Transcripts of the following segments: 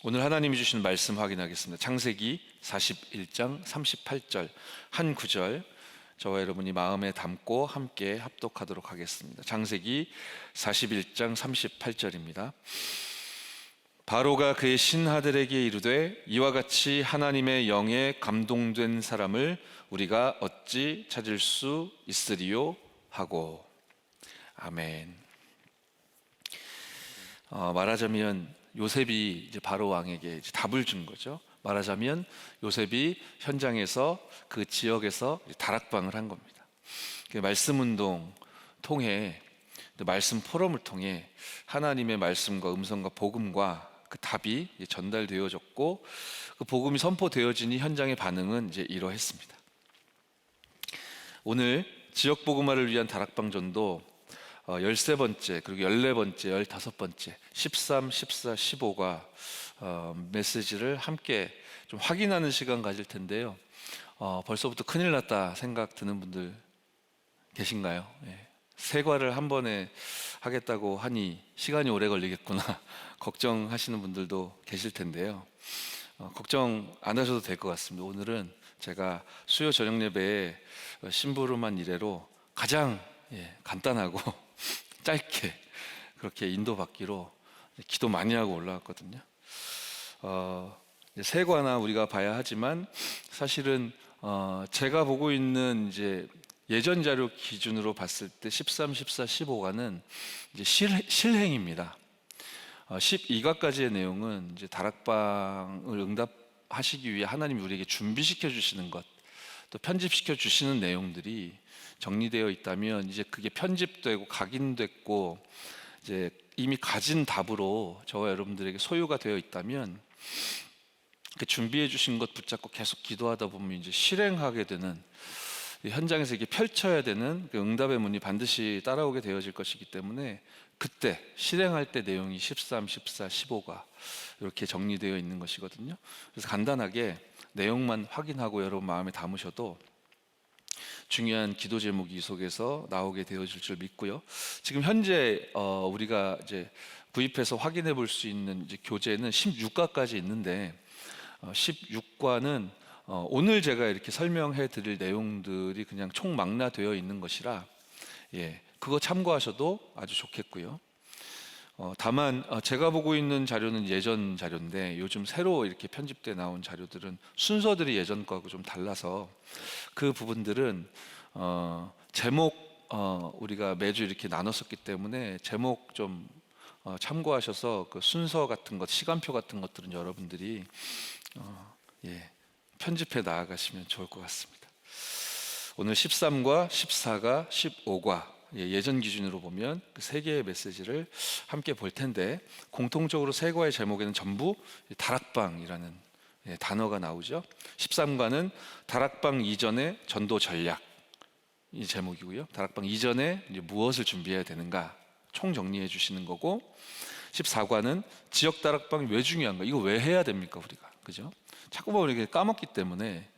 오늘 하나님이 주시는 말씀 확인하겠습니다. 창세기 41장 38절 한 구절 저와 여러분이 마음에 담고 함께 합독하도록 하겠습니다. 창세기 41장 38절입니다. 바로가 그의 신하들에게 이르되 이와 같이 하나님의 영에 감동된 사람을 우리가 어찌 찾을 수 있으리요 하고. 아멘. 말하자면 요셉이 이제 바로 왕에게 이제 답을 준 거죠. 말하자면 요셉이 현장에서 그 지역에서 다락방을 한 겁니다. 말씀 운동 통해, 말씀 포럼을 통해 하나님의 말씀과 음성과 복음과 그 답이 전달되어졌고, 그 복음이 선포되어지니 현장의 반응은 이제 이러했습니다. 오늘 지역 복음화를 위한 다락방 전도 13번째, 그리고 14번째, 15번째, 13, 14, 15가 메시지를 함께 좀 확인하는 시간 가질 텐데요. 벌써부터 큰일 났다 생각 드는 분들 계신가요? 세과를 한 번에 하겠다고 하니 시간이 오래 걸리겠구나 걱정하시는 분들도 계실 텐데요. 걱정 안 하셔도 될 것 같습니다. 오늘은 제가 수요 저녁 예배에 심부름한 이래로 가장 간단하고 짧게 그렇게 인도받기로 기도 많이 하고 올라왔거든요. 세과나 우리가 봐야 하지만 사실은 제가 보고 있는 이제 예전 자료 기준으로 봤을 때 13, 14, 15가는 이제 실행입니다. 12가까지의 내용은 이제 다락방을 응답하시기 위해 하나님이 우리에게 준비시켜 주시는 것, 또 편집시켜 주시는 내용들이 정리되어 있다면, 이제 그게 편집되고 각인됐고 이제 이미 가진 답으로 저와 여러분들에게 소유가 되어 있다면, 그 준비해 주신 것 붙잡고 계속 기도하다 보면 이제 실행하게 되는, 현장에서 이게 펼쳐야 되는 그 응답의 문이 반드시 따라오게 되어질 것이기 때문에, 그때 실행할 때 내용이 13, 14, 15가 이렇게 정리되어 있는 것이거든요. 그래서 간단하게 내용만 확인하고 여러분 마음에 담으셔도 중요한 기도 제목이 이 속에서 나오게 되어질 줄 믿고요. 지금 현재 우리가 이제 구입해서 확인해 볼 수 있는 이제 교재는 16과까지 있는데, 16과는 오늘 제가 이렇게 설명해 드릴 내용들이 그냥 총망라되어 있는 것이라 그거 참고하셔도 아주 좋겠고요. 다만 제가 보고 있는 자료는 예전 자료인데, 요즘 새로 이렇게 편집돼 나온 자료들은 순서들이 예전 거하고 좀 달라서 그 부분들은 제목 우리가 매주 이렇게 나눴었기 때문에 제목 좀 참고하셔서 그 순서 같은 것, 시간표 같은 것들은 여러분들이 편집해 나아가시면 좋을 것 같습니다. 오늘 13과 14가 15과 예전 기준으로 보면 그 세 개의 메시지를 함께 볼 텐데, 공통적으로 세 과의 제목에는 전부 다락방이라는 단어가 나오죠. 13과는 다락방 이전의 전도 전략, 이 제목이고요. 다락방 이전에 이제 무엇을 준비해야 되는가 총 정리해 주시는 거고, 14과는 지역 다락방이 왜 중요한가, 이거 왜 해야 됩니까 우리가, 그죠? 자꾸만 우리가 까먹기 때문에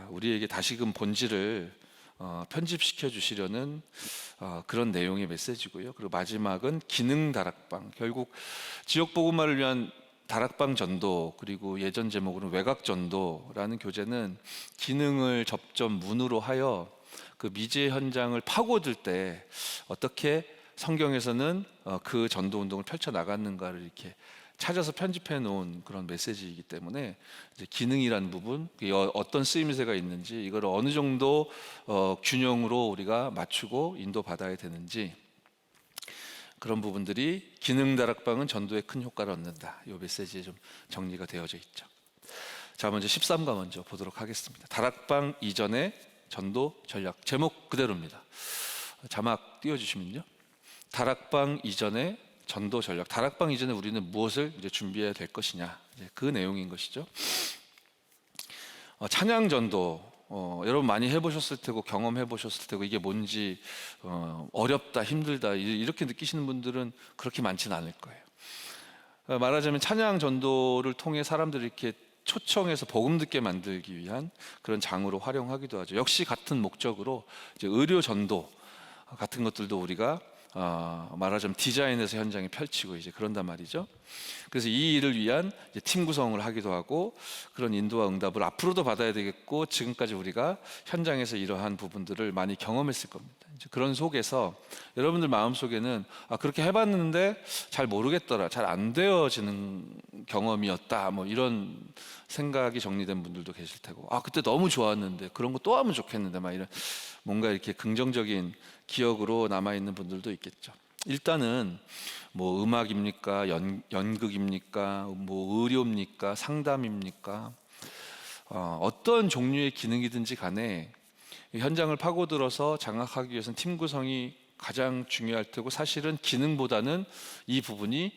우리에게 다시금 본질을 편집시켜 주시려는 그런 내용의 메시지고요. 그리고 마지막은 기능 다락방, 결국 지역 복음화를 위한 다락방 전도, 그리고 예전 제목으로는 외곽 전도라는 교재는 기능을 접점 문으로 하여 그 미제 현장을 파고들 때 어떻게 성경에서는 그 전도 운동을 펼쳐 나갔는가를 이렇게 찾아서 편집해 놓은 그런 메시지이기 때문에, 이제 기능이라는 부분, 어떤 쓰임새가 있는지, 이걸 어느 정도 균형으로 우리가 맞추고 인도받아야 되는지, 그런 부분들이 기능 다락방은 전도에 큰 효과를 얻는다, 이 메시지에 좀 정리가 되어져 있죠. 자, 먼저 13과 먼저 보도록 하겠습니다. 다락방 이전의 전도 전략, 제목 그대로입니다. 자막 띄워주시면요. 다락방 이전의 전도 전략. 다락방 이전에 우리는 무엇을 이제 준비해야 될 것이냐, 이제 그 내용인 것이죠. 찬양 전도, 여러분 많이 해보셨을 테고 경험해 보셨을 테고, 이게 뭔지 어렵다, 힘들다 이렇게 느끼시는 분들은 그렇게 많지는 않을 거예요. 말하자면 찬양 전도를 통해 사람들을 이렇게 초청해서 복음 듣게 만들기 위한 그런 장으로 활용하기도 하죠. 역시 같은 목적으로 이제 의료 전도 같은 것들도 우리가 말하자면 디자인해서 현장에 펼치고 이제 그런단 말이죠. 그래서 이 일을 위한 이제 팀 구성을 하기도 하고 그런 인도와 응답을 앞으로도 받아야 되겠고 지금까지 우리가 현장에서 이러한 부분들을 많이 경험했을 겁니다. 이제 그런 속에서 여러분들 마음속에는 그렇게 해봤는데 잘 모르겠더라, 잘 안 되어지는 경험이었다, 뭐 이런 생각이 정리된 분들도 계실 테고, 그때 너무 좋았는데 그런 거 또 하면 좋겠는데, 막 이런 뭔가 이렇게 긍정적인 기억으로 남아있는 분들도 있겠죠. 일단은 뭐 음악입니까, 연극입니까, 뭐 의료입니까, 상담입니까, 어떤 종류의 기능이든지 간에 현장을 파고들어서 장악하기 위해서는 팀 구성이 가장 중요할 테고, 사실은 기능보다는 이 부분이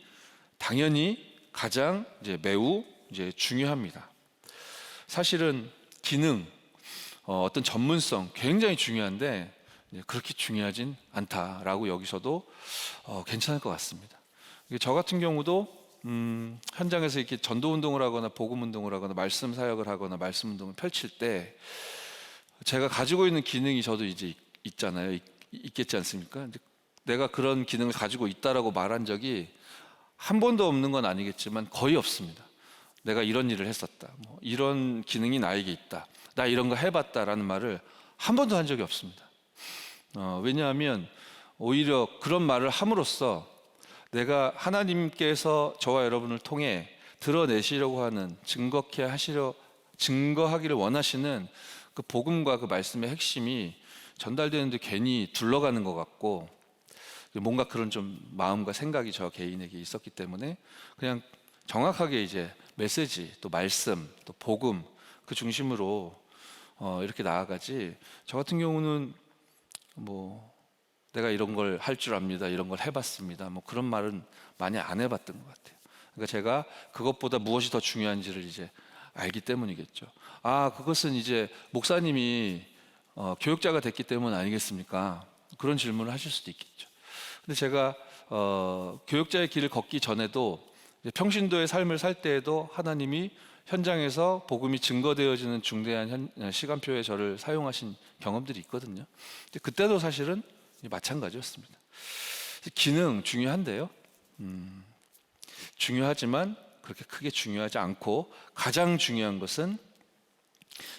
당연히 가장 매우 중요합니다. 사실은 기능, 어떤 전문성 굉장히 중요한데 그렇게 중요하진 않다라고 여기서도 괜찮을 것 같습니다. 저 같은 경우도 현장에서 이렇게 전도 운동을 하거나 복음 운동을 하거나 말씀 사역을 하거나 말씀 운동을 펼칠 때 제가 가지고 있는 기능이 저도 이제 있잖아요. 있겠지 않습니까? 내가 그런 기능을 가지고 있다라고 말한 적이 한 번도 없는 건 아니겠지만 거의 없습니다. 내가 이런 일을 했었다, 뭐 이런 기능이 나에게 있다, 나 이런 거 해봤다라는 말을 한 번도 한 적이 없습니다. 왜냐하면 오히려 그런 말을 함으로써 내가 하나님께서 저와 여러분을 통해 드러내시려고 하는, 증거하기를 원하시는 그 복음과 그 말씀의 핵심이 전달되는데 괜히 둘러가는 것 같고, 뭔가 그런 좀 마음과 생각이 저 개인에게 있었기 때문에 그냥 정확하게 이제 메시지, 또 말씀, 또 복음 그 중심으로 이렇게 나아가지, 저 같은 경우는 뭐 내가 이런 걸 할 줄 압니다, 이런 걸 해봤습니다, 뭐 그런 말은 많이 안 해봤던 것 같아요. 그러니까 제가 그것보다 무엇이 더 중요한지를 이제 알기 때문이겠죠. 그것은 이제 목사님이 교육자가 됐기 때문 아니겠습니까? 그런 질문을 하실 수도 있겠죠. 근데 제가 교육자의 길을 걷기 전에도 평신도의 삶을 살 때에도 하나님이 현장에서 복음이 증거되어지는 중대한 시간표에 저를 사용하신 경험들이 있거든요. 근데 그때도 사실은 마찬가지였습니다. 기능 중요한데요, 중요하지만 그렇게 크게 중요하지 않고 가장 중요한 것은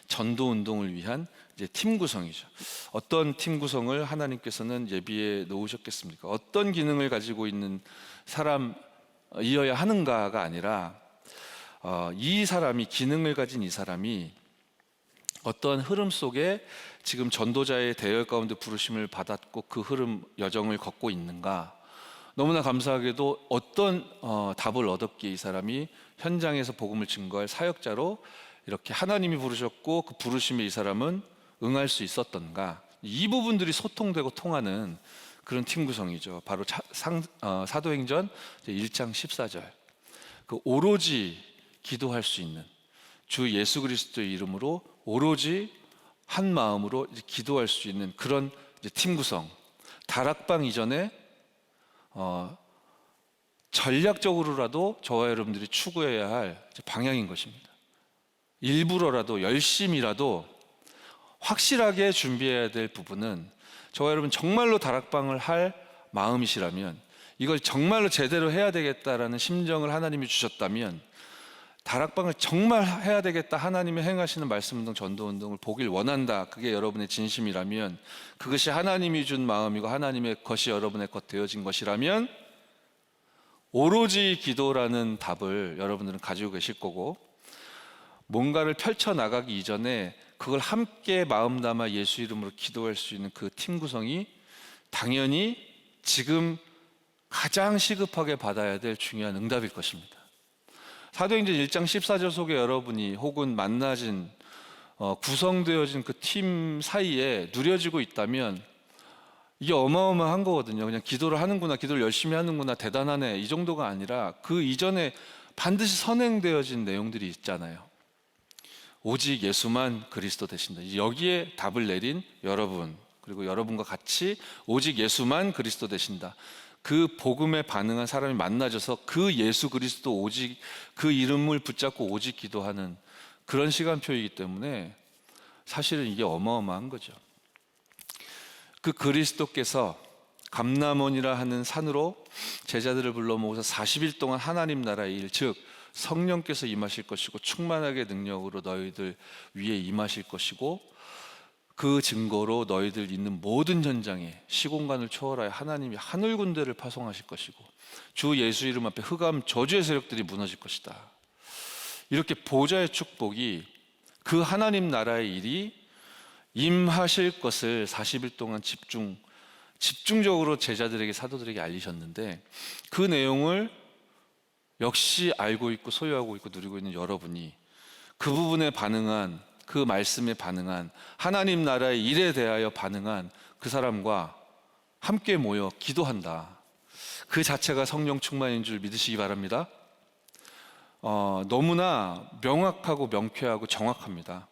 전도 운동을 위한 팀 구성이죠. 어떤 팀 구성을 하나님께서는 예비해 놓으셨겠습니까? 어떤 기능을 가지고 있는 사람이어야 하는가가 아니라 이 사람이, 기능을 가진 이 사람이 어떤 흐름 속에 지금 전도자의 대열 가운데 부르심을 받았고 그 흐름 여정을 걷고 있는가. 너무나 감사하게도 어떤 답을 얻었기에 이 사람이 현장에서 복음을 증거할 사역자로 이렇게 하나님이 부르셨고 그 부르심에 이 사람은 응할 수 있었던가. 이 부분들이 소통되고 통하는 그런 팀 구성이죠. 바로 사도행전 1장 14절, 그 오로지 기도할 수 있는, 주 예수 그리스도의 이름으로 오로지 한 마음으로 기도할 수 있는 그런 팀 구성. 다락방 이전에 전략적으로라도 저와 여러분들이 추구해야 할 방향인 것입니다. 일부러라도, 열심히라도 확실하게 준비해야 될 부분은, 저와 여러분 정말로 다락방을 할 마음이시라면, 이걸 정말로 제대로 해야 되겠다라는 심정을 하나님이 주셨다면, 다락방을 정말 해야 되겠다, 하나님이 행하시는 말씀운동, 전도운동을 보길 원한다, 그게 여러분의 진심이라면, 그것이 하나님이 준 마음이고 하나님의 것이 여러분의 것 되어진 것이라면 오로지 기도라는 답을 여러분들은 가지고 계실 거고, 뭔가를 펼쳐나가기 이전에 그걸 함께 마음 담아 예수 이름으로 기도할 수 있는 그 팀 구성이 당연히 지금 가장 시급하게 받아야 될 중요한 응답일 것입니다. 사도행전 1장 14절 속에 여러분이 혹은 만나진 구성되어진 그 팀 사이에 누려지고 있다면 이게 어마어마한 거거든요. 그냥 기도를 하는구나, 기도를 열심히 하는구나, 대단하네, 이 정도가 아니라 그 이전에 반드시 선행되어진 내용들이 있잖아요. 오직 예수만 그리스도 되신다. 여기에 답을 내린 여러분, 그리고 여러분과 같이 오직 예수만 그리스도 되신다, 그 복음에 반응한 사람이 만나져서 그 예수 그리스도, 오직 그 이름을 붙잡고 오직 기도하는 그런 시간표이기 때문에 사실은 이게 어마어마한 거죠. 그 그리스도께서 감람원이라 하는 산으로 제자들을 불러 모아서 40일 동안 하나님 나라의 일, 즉 성령께서 임하실 것이고 충만하게 능력으로 너희들 위에 임하실 것이고 그 증거로 너희들 있는 모든 현장에 시공간을 초월하여 하나님이 하늘 군대를 파송하실 것이고 주 예수 이름 앞에 흑암 저주의 세력들이 무너질 것이다. 이렇게 보좌의 축복이 그 하나님 나라의 일이 임하실 것을 40일 동안 집중적으로 제자들에게 사도들에게 알리셨는데 그 내용을 역시 알고 있고 소유하고 있고 누리고 있는 여러분이 그 부분에 반응한 그 말씀에 반응한 하나님 나라의 일에 대하여 반응한 그 사람과 함께 모여 기도한다. 그 자체가 성령 충만인 줄 믿으시기 바랍니다. 너무나 명확하고 명쾌하고 정확합니다.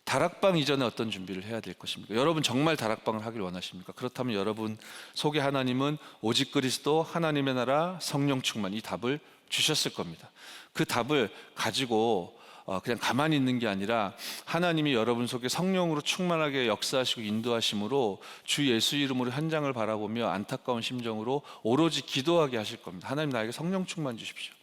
다락방 이전에 어떤 준비를 해야 될 것입니까? 여러분 정말 다락방을 하길 원하십니까? 그렇다면 여러분 속에 하나님은 오직 그리스도 하나님의 나라 성령 충만 이 답을 주셨을 겁니다. 그 답을 가지고 그냥 가만히 있는 게 아니라 하나님이 여러분 속에 성령으로 충만하게 역사하시고 인도하심으로 주 예수 이름으로 현장을 바라보며 안타까운 심정으로 오로지 기도하게 하실 겁니다. 하나님 나에게 성령 충만 주십시오.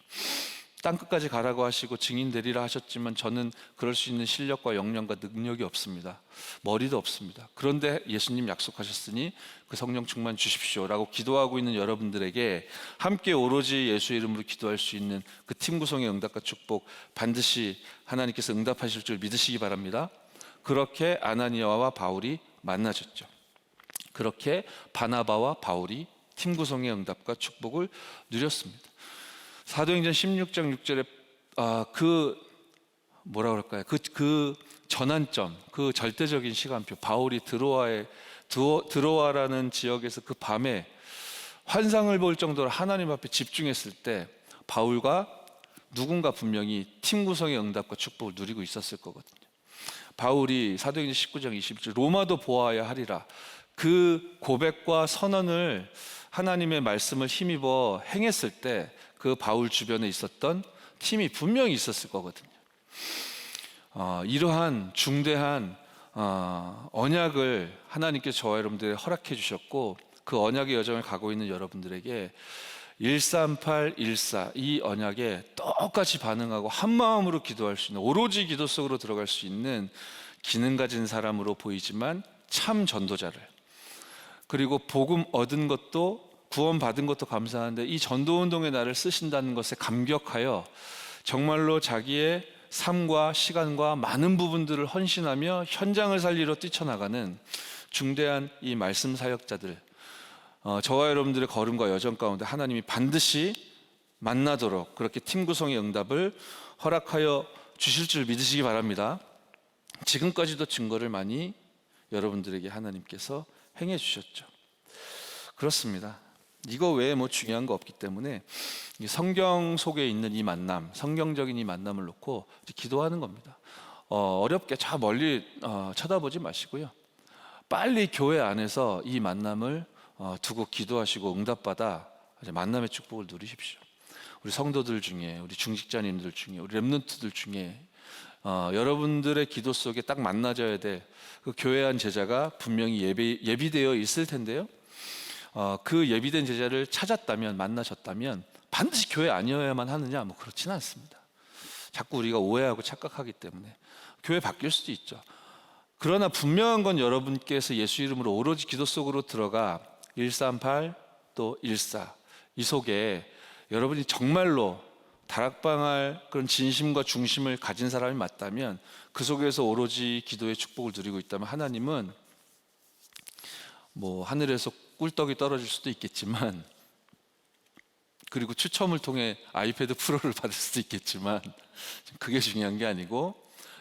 땅끝까지 가라고 하시고 증인 되리라 하셨지만 저는 그럴 수 있는 실력과 역량과 능력이 없습니다. 머리도 없습니다. 그런데 예수님 약속하셨으니 그 성령 충만 주십시오라고 기도하고 있는 여러분들에게 함께 오로지 예수 이름으로 기도할 수 있는 그 팀 구성의 응답과 축복 반드시 하나님께서 응답하실 줄 믿으시기 바랍니다. 그렇게 아나니아와 바울이 만나졌죠. 그렇게 바나바와 바울이 팀 구성의 응답과 축복을 누렸습니다. 사도행전 16장 6절에 그 전환점, 그 절대적인 시간표, 바울이 드로아라는 지역에서 그 밤에 환상을 볼 정도로 하나님 앞에 집중했을 때 바울과 누군가 분명히 팀 구성의 응답과 축복을 누리고 있었을 거거든요. 바울이 사도행전 19장 20절 로마도 보아야 하리라 그 고백과 선언을 하나님의 말씀을 힘입어 행했을 때 그 바울 주변에 있었던 팀이 분명히 있었을 거거든요. 이러한 중대한 언약을 하나님께서 저와 여러분들에게 허락해 주셨고 그 언약의 여정을 가고 있는 여러분들에게 138, 14 이 언약에 똑같이 반응하고 한 마음으로 기도할 수 있는 오로지 기도 속으로 들어갈 수 있는 기능 가진 사람으로 보이지만 참 전도자를 그리고 복음 얻은 것도 구원 받은 것도 감사한데 이 전도운동에 나를 쓰신다는 것에 감격하여 정말로 자기의 삶과 시간과 많은 부분들을 헌신하며 현장을 살리러 뛰쳐나가는 중대한 이 말씀 사역자들 저와 여러분들의 걸음과 여정 가운데 하나님이 반드시 만나도록 그렇게 팀 구성의 응답을 허락하여 주실 줄 믿으시기 바랍니다. 지금까지도 증거를 많이 여러분들에게 하나님께서 행해 주셨죠. 그렇습니다. 이거 외에 중요한 거 없기 때문에 성경 속에 있는 이 만남, 성경적인 이 만남을 놓고 기도하는 겁니다. 어렵게 저 멀리 쳐다보지 마시고요. 빨리 교회 안에서 이 만남을 두고 기도하시고 응답받아 만남의 축복을 누리십시오. 우리 성도들 중에, 우리 중직자님들 중에, 우리 렘넌트들 중에 여러분들의 기도 속에 딱 만나져야 될 그 교회 안 제자가 분명히 예비되어 있을 텐데요. 그 예비된 제자를 찾았다면 만나셨다면 반드시 교회 아니어야만 하느냐? 그렇지는 않습니다. 자꾸 우리가 오해하고 착각하기 때문에 교회 바뀔 수도 있죠. 그러나 분명한 건 여러분께서 예수 이름으로 오로지 기도 속으로 들어가 138 또 14 이 속에 여러분이 정말로 다락방할 그런 진심과 중심을 가진 사람이 맞다면 그 속에서 오로지 기도의 축복을 누리고 있다면 하나님은 하늘에서 꿀떡이 떨어질 수도 있겠지만 그리고 추첨을 통해 아이패드 프로를 받을 수도 있겠지만 그게 중요한 게 아니고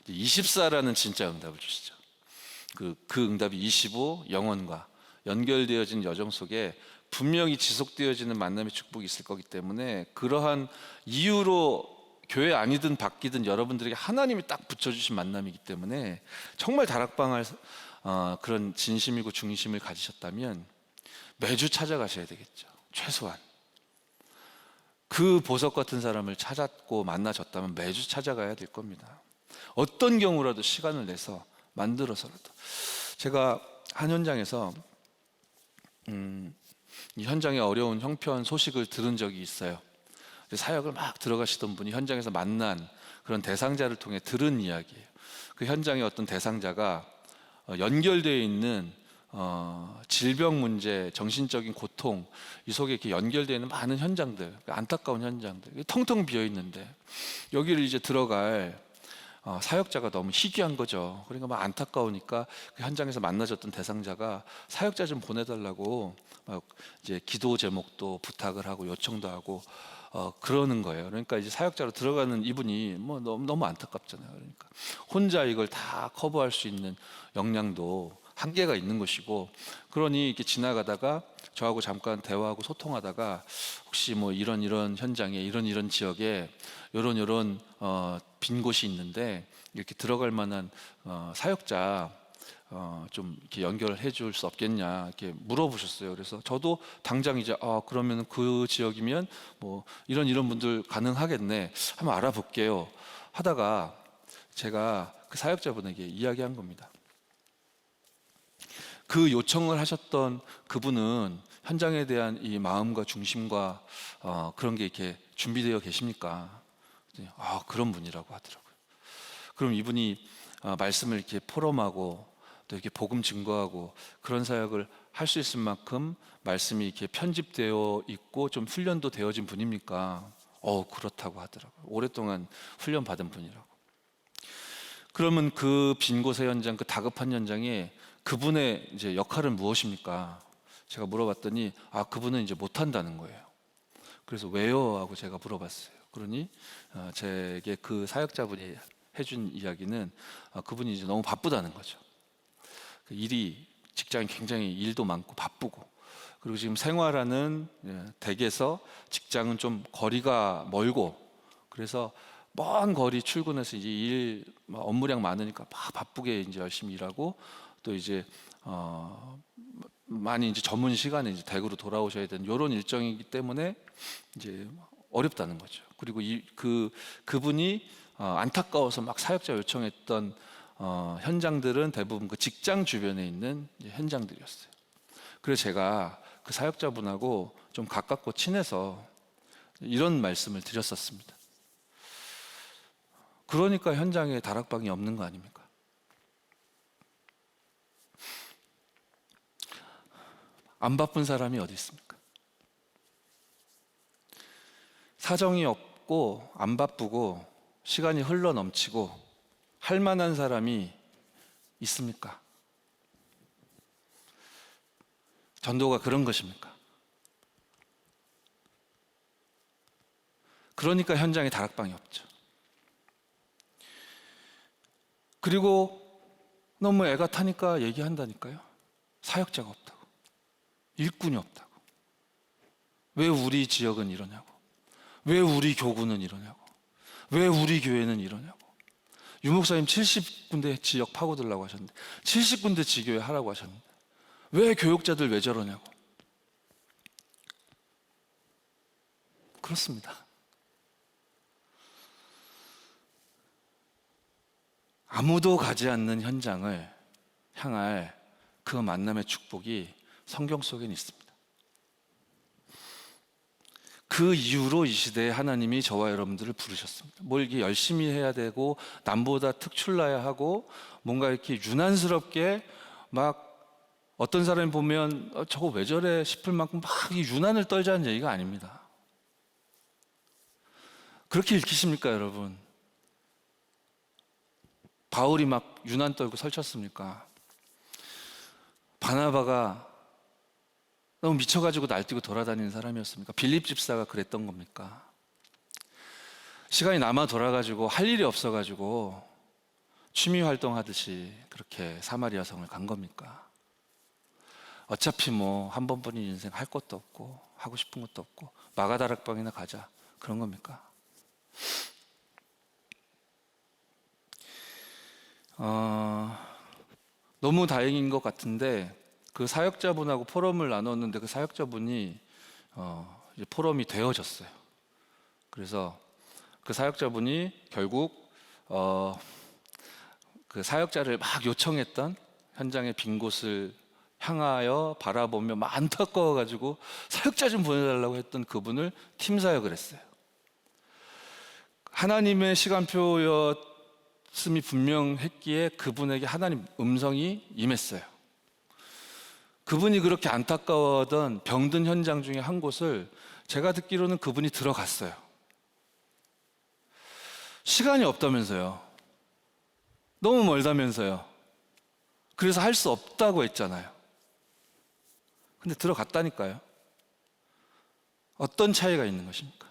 24라는 진짜 응답을 주시죠. 그 응답이 25 영원과 연결되어진 여정 속에 분명히 지속되어지는 만남의 축복이 있을 거기 때문에 그러한 이유로 교회 아니든 바뀌든 여러분들에게 하나님이 딱 붙여주신 만남이기 때문에 정말 다락방할 그런 진심이고 중심을 가지셨다면 매주 찾아가셔야 되겠죠. 최소한 그 보석 같은 사람을 찾았고 만나셨다면 매주 찾아가야 될 겁니다. 어떤 경우라도 시간을 내서 만들어서라도. 제가 한 현장에서 이 현장의 어려운 형편 소식을 들은 적이 있어요. 사역을 막 들어가시던 분이 현장에서 만난 그런 대상자를 통해 들은 이야기예요. 그 현장의 어떤 대상자가 연결되어 있는 질병 문제, 정신적인 고통, 이 속에 이렇게 연결되어 있는 많은 현장들, 안타까운 현장들, 텅텅 비어 있는데 여기를 이제 들어갈 사역자가 너무 희귀한 거죠. 그러니까 막 안타까우니까 그 현장에서 만나졌던 대상자가 사역자 좀 보내달라고 막 이제 기도 제목도 부탁을 하고 요청도 하고 그러는 거예요. 그러니까 이제 사역자로 들어가는 이분이 뭐 너무 안타깝잖아요. 그러니까 혼자 이걸 다 커버할 수 있는 역량도 한계가 있는 것이고, 그러니 이렇게 지나가다가 저하고 잠깐 대화하고 소통하다가 혹시 뭐 이런 현장에 이런 지역에 요런 빈 곳이 있는데 이렇게 들어갈 만한 사역자 좀 이렇게 연결해 줄 수 없겠냐 이렇게 물어보셨어요. 그래서 저도 당장 이제 그러면 그 지역이면 뭐 이런 분들 가능하겠네 한번 알아볼게요 하다가 제가 그 사역자분에게 이야기한 겁니다. 그 요청을 하셨던 그분은 현장에 대한 이 마음과 중심과 그런 게 이렇게 준비되어 계십니까? 그런 분이라고 하더라고요. 그럼 이분이 말씀을 이렇게 포럼하고 또 이렇게 복음 증거하고 그런 사역을 할 수 있을 만큼 말씀이 이렇게 편집되어 있고 좀 훈련도 되어진 분입니까? 그렇다고 하더라고요. 오랫동안 훈련 받은 분이라고. 그러면 그 빈 곳의 현장, 그 다급한 현장에 그분의 이제 역할은 무엇입니까? 제가 물어봤더니 그분은 이제 못한다는 거예요. 그래서 왜요? 하고 제가 물어봤어요. 그러니 제게 그 사역자분이 해준 이야기는 그분이 이제 너무 바쁘다는 거죠. 그 직장이 굉장히 일도 많고 바쁘고, 그리고 지금 생활하는 댁에서 직장은 좀 거리가 멀고, 그래서 먼 거리 출근해서 이제 업무량 많으니까 막 바쁘게 이제 열심히 일하고, 또 이제 많이 이제 전문 시간에 이제 댁으로 돌아오셔야 되는 이런 일정이기 때문에 이제 어렵다는 거죠. 그리고 그분이 안타까워서 막 사역자 요청했던 현장들은 대부분 그 직장 주변에 있는 현장들이었어요. 그래서 제가 그 사역자분하고 좀 가깝고 친해서 이런 말씀을 드렸었습니다. 그러니까 현장에 다락방이 없는 거 아닙니까? 안 바쁜 사람이 어디 있습니까? 사정이 없고 안 바쁘고 시간이 흘러 넘치고 할 만한 사람이 있습니까? 전도가 그런 것입니까? 그러니까 현장에 다락방이 없죠. 그리고 너무 애가 타니까 얘기한다니까요. 사역자가 없다고, 일꾼이 없다고. 왜 우리 지역은 이러냐고, 왜 우리 교구는 이러냐고, 왜 우리 교회는 이러냐고. 유목사님 70군데 지역 파고들라고 하셨는데, 70군데 지교회 하라고 하셨는데 왜 교육자들 왜 저러냐고. 그렇습니다. 아무도 가지 않는 현장을 향할 그 만남의 축복이 성경 속엔 있습니다. 그 이유로 이 시대에 하나님이 저와 여러분들을 부르셨습니다. 뭘 이렇게 열심히 해야 되고 남보다 특출나야 하고 뭔가 이렇게 유난스럽게 막 어떤 사람이 보면 저거 왜 저래 싶을 만큼 막 이 유난을 떨자는 얘기가 아닙니다. 그렇게 읽히십니까, 여러분? 바울이 막 유난 떨고 설쳤습니까? 바나바가 너무 미쳐가지고 날뛰고 돌아다니는 사람이었습니까? 빌립 집사가 그랬던 겁니까? 시간이 남아 돌아가지고 할 일이 없어가지고 취미 활동하듯이 그렇게 사마리아 성을 간 겁니까? 어차피 뭐 한 번뿐인 인생 할 것도 없고 하고 싶은 것도 없고 마가다락방이나 가자 그런 겁니까? 너무 다행인 것 같은데 그 사역자분하고 포럼을 나눴는데 그 사역자분이 이제 포럼이 되어졌어요. 그래서 그 사역자분이 결국 그 사역자를 막 요청했던 현장의 빈 곳을 향하여 바라보며 막 안타까워가지고 사역자 좀 보내달라고 했던 그분을 팀 사역을 했어요. 하나님의 시간표였음이 분명했기에 그분에게 하나님 음성이 임했어요. 그분이 그렇게 안타까워하던 병든 현장 중에 한 곳을 제가 듣기로는 그분이 들어갔어요. 시간이 없다면서요. 너무 멀다면서요. 그래서 할 수 없다고 했잖아요. 근데 들어갔다니까요. 어떤 차이가 있는 것입니까?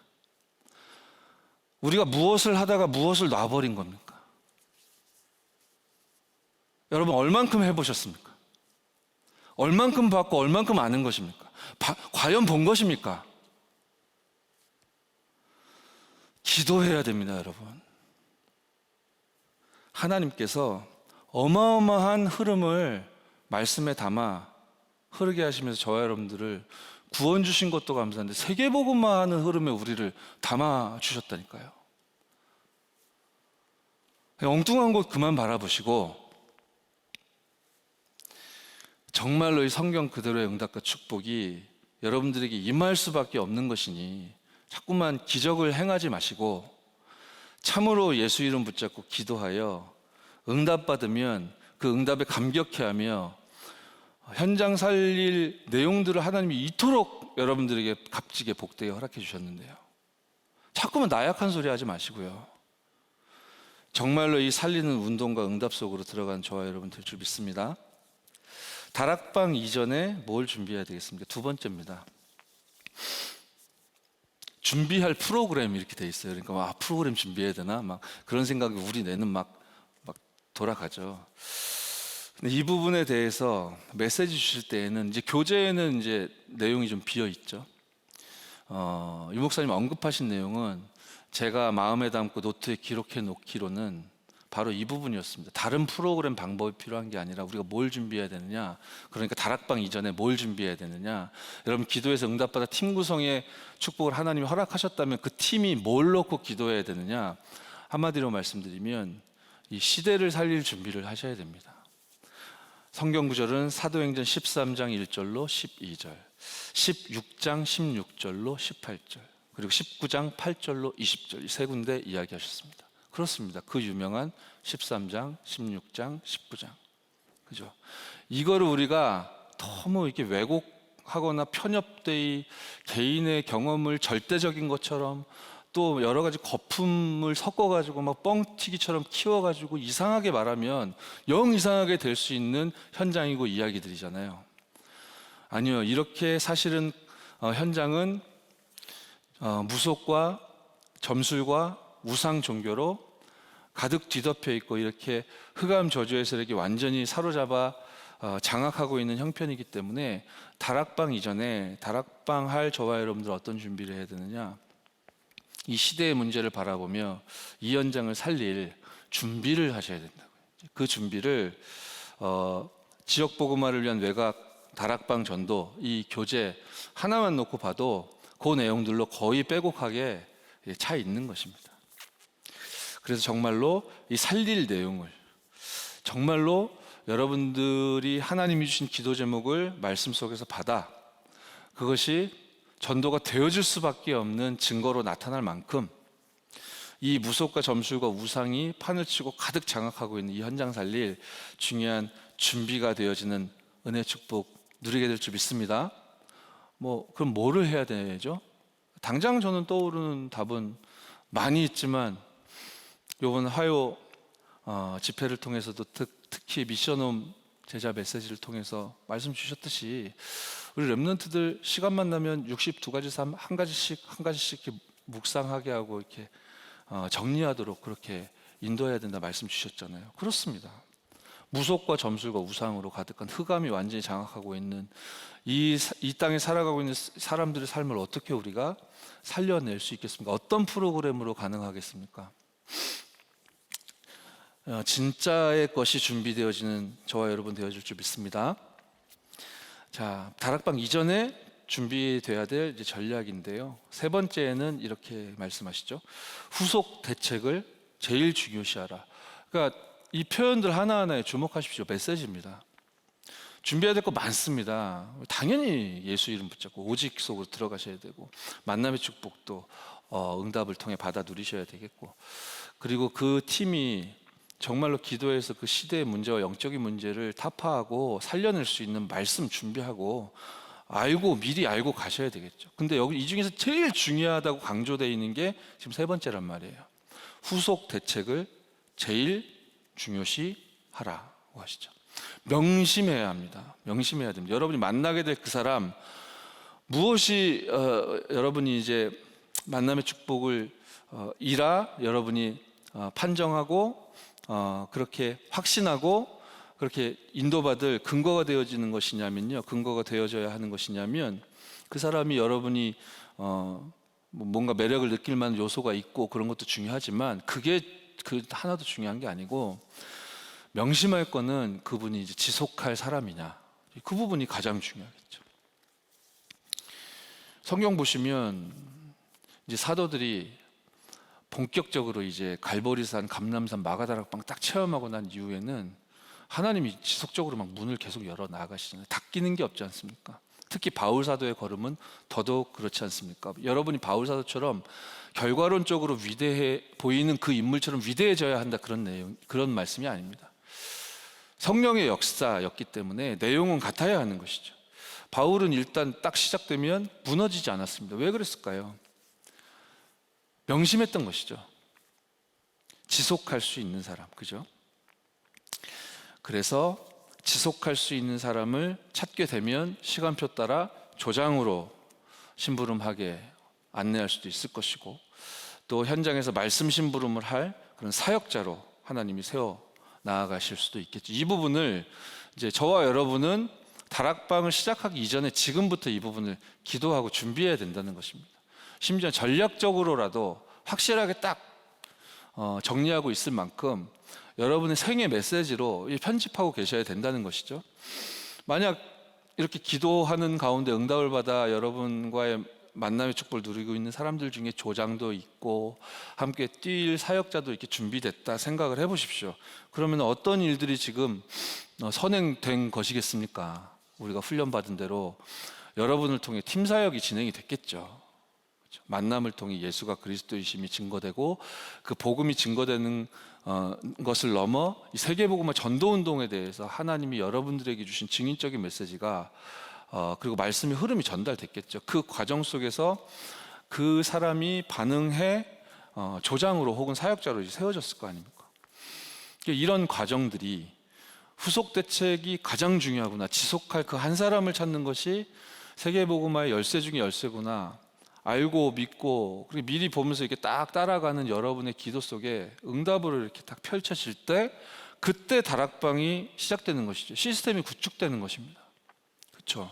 우리가 무엇을 하다가 무엇을 놔버린 겁니까? 여러분, 얼만큼 해보셨습니까? 얼만큼 받고 얼만큼 아는 것입니까? 과연 본 것입니까? 기도해야 됩니다, 여러분. 하나님께서 어마어마한 흐름을 말씀에 담아 흐르게 하시면서 저와 여러분들을 구원 주신 것도 감사한데 세계복음화 하는 흐름에 우리를 담아 주셨다니까요. 엉뚱한 곳 그만 바라보시고 정말로 이 성경 그대로의 응답과 축복이 여러분들에게 임할 수밖에 없는 것이니 자꾸만 기적을 행하지 마시고 참으로 예수 이름 붙잡고 기도하여 응답받으면 그 응답에 감격해하며 현장 살릴 내용들을 하나님이 이토록 여러분들에게 값지게 복되게 허락해 주셨는데요. 자꾸만 나약한 소리 하지 마시고요. 정말로 이 살리는 운동과 응답 속으로 들어간 저와 여러분 될 줄 믿습니다. 다락방 이전에 뭘 준비해야 되겠습니까? 두 번째입니다. 준비할 프로그램이 이렇게 돼 있어요. 그러니까 프로그램 준비해야 되나? 막 그런 생각이 우리 뇌는 막 돌아가죠. 근데 이 부분에 대해서 메시지 주실 때에는 이제 교재에는 이제 내용이 좀 비어 있죠. 유 목사님 언급하신 내용은 제가 마음에 담고 노트에 기록해 놓기로는 바로 이 부분이었습니다. 다른 프로그램 방법이 필요한 게 아니라 우리가 뭘 준비해야 되느냐, 그러니까 다락방 이전에 뭘 준비해야 되느냐. 여러분, 기도해서 응답받아 팀 구성의 축복을 하나님이 허락하셨다면 그 팀이 뭘 놓고 기도해야 되느냐. 한마디로 말씀드리면 이 시대를 살릴 준비를 하셔야 됩니다. 성경 구절은 사도행전 13장 1절로 12절, 16장 16절로 18절, 그리고 19장 8절로 20절 이 세 군데 이야기하셨습니다. 그렇습니다. 그 유명한 13장, 16장, 19장. 그죠? 이거를 우리가 너무 이렇게 왜곡하거나 편협되이 개인의 경험을 절대적인 것처럼 또 여러 가지 거품을 섞어가지고 막 뻥튀기처럼 키워가지고 이상하게 말하면 영 이상하게 될 수 있는 현장이고 이야기들이잖아요. 아니요, 이렇게 사실은 현장은 무속과 점술과 우상 종교로 가득 뒤덮여 있고 이렇게 흑암 저주에서 이렇게 완전히 사로잡아 장악하고 있는 형편이기 때문에 다락방 이전에 다락방 할 저와 여러분들 어떤 준비를 해야 되느냐, 이 시대의 문제를 바라보며 이 현장을 살릴 준비를 하셔야 된다고요. 그 준비를 지역 복음화를 위한 외곽 다락방 전도 이 교재 하나만 놓고 봐도 그 내용들로 거의 빼곡하게 차 있는 것입니다. 그래서 정말로 이 살릴 내용을 정말로 여러분들이 하나님이 주신 기도 제목을 말씀 속에서 받아 그것이 전도가 되어질 수밖에 없는 증거로 나타날 만큼 이 무속과 점술과 우상이 판을 치고 가득 장악하고 있는 이 현장 살릴 중요한 준비가 되어지는 은혜 축복 누리게 될 줄 믿습니다. 그럼 뭐를 해야 되죠? 당장 저는 떠오르는 답은 많이 있지만 이번 화요 집회를 통해서도 특히 미션홈 제자 메시지를 통해서 말씀 주셨듯이 우리 렘넌트들 시간만 나면 62가지 삶 한 가지씩 이렇게 묵상하게 하고 이렇게 정리하도록 그렇게 인도해야 된다 말씀 주셨잖아요. 그렇습니다. 무속과 점술과 우상으로 가득한 흑암이 완전히 장악하고 있는 이 땅에 살아가고 있는 사람들의 삶을 어떻게 우리가 살려낼 수 있겠습니까? 어떤 프로그램으로 가능하겠습니까? 진짜의 것이 준비되어지는 저와 여러분 되어질 줄 믿습니다. 자, 다락방 이전에 준비돼야 될 이제 전략인데요. 세 번째는 이렇게 말씀하시죠. 후속 대책을 제일 중요시하라. 그러니까 이 표현들 하나하나에 주목하십시오. 메시지입니다. 준비해야 될 거 많습니다. 당연히 예수 이름 붙잡고 오직 속으로 들어가셔야 되고, 만남의 축복도 응답을 통해 받아 누리셔야 되겠고, 그리고 그 팀이 정말로 기도해서 그 시대의 문제와 영적인 문제를 타파하고 살려낼 수 있는 말씀 준비하고 미리 알고 가셔야 되겠죠. 근데 여기 이 중에서 제일 중요하다고 강조되어 있는 게 지금 세 번째란 말이에요. 후속 대책을 제일 중요시 하라고 하시죠. 명심해야 합니다. 명심해야 됩니다. 여러분이 만나게 될 그 사람, 무엇이 여러분이 이제 만남의 축복을 여러분이 판정하고 그렇게 확신하고 그렇게 인도받을 근거가 되어지는 것이냐면요, 근거가 되어져야 하는 것이냐면, 그 사람이 여러분이 뭔가 매력을 느낄 만한 요소가 있고 그런 것도 중요하지만, 그게 그 하나도 중요한 게 아니고, 명심할 거는 그분이 이제 지속할 사람이냐, 그 부분이 가장 중요하겠죠. 성경 보시면 이제 사도들이 본격적으로 이제 갈보리산, 감람산, 마가다락방 딱 체험하고 난 이후에는 하나님이 지속적으로 막 문을 계속 열어 나가시잖아요. 닫히는 게 없지 않습니까? 특히 바울 사도의 걸음은 더더욱 그렇지 않습니까? 여러분이 바울 사도처럼 결과론적으로 위대해 보이는 그 인물처럼 위대해져야 한다, 그런 말씀이 아닙니다. 성령의 역사였기 때문에 내용은 같아야 하는 것이죠. 바울은 일단 딱 시작되면 무너지지 않았습니다. 왜 그랬을까요? 명심했던 것이죠. 지속할 수 있는 사람, 그죠? 그래서 지속할 수 있는 사람을 찾게 되면 시간표 따라 조장으로 심부름하게 안내할 수도 있을 것이고, 또 현장에서 말씀 심부름을 할 그런 사역자로 하나님이 세워 나아가실 수도 있겠죠. 이 부분을 이제 저와 여러분은 다락방을 시작하기 이전에 지금부터 이 부분을 기도하고 준비해야 된다는 것입니다. 심지어 전략적으로라도 확실하게 딱 정리하고 있을 만큼 여러분의 생애 메시지로 편집하고 계셔야 된다는 것이죠. 만약 이렇게 기도하는 가운데 응답을 받아 여러분과의 만남의 축복을 누리고 있는 사람들 중에 조장도 있고 함께 뛸 사역자도 이렇게 준비됐다 생각을 해보십시오. 그러면 어떤 일들이 지금 선행된 것이겠습니까? 우리가 훈련받은 대로 여러분을 통해 팀 사역이 진행이 됐겠죠. 만남을 통해 예수가 그리스도이심이 증거되고, 그 복음이 증거되는 것을 넘어 이 세계복음화 전도운동에 대해서 하나님이 여러분들에게 주신 증인적인 메시지가 그리고 말씀의 흐름이 전달됐겠죠. 그 과정 속에서 그 사람이 반응해 조장으로 혹은 사역자로 세워졌을 거 아닙니까? 이런 과정들이 후속 대책이 가장 중요하구나, 지속할 그 한 사람을 찾는 것이 세계복음화의 열쇠 중에 열쇠구나, 알고 믿고 그리고 미리 보면서 이렇게 딱 따라가는 여러분의 기도 속에 응답으로 이렇게 딱 펼쳐질 때, 그때 다락방이 시작되는 것이죠. 시스템이 구축되는 것입니다. 그렇죠?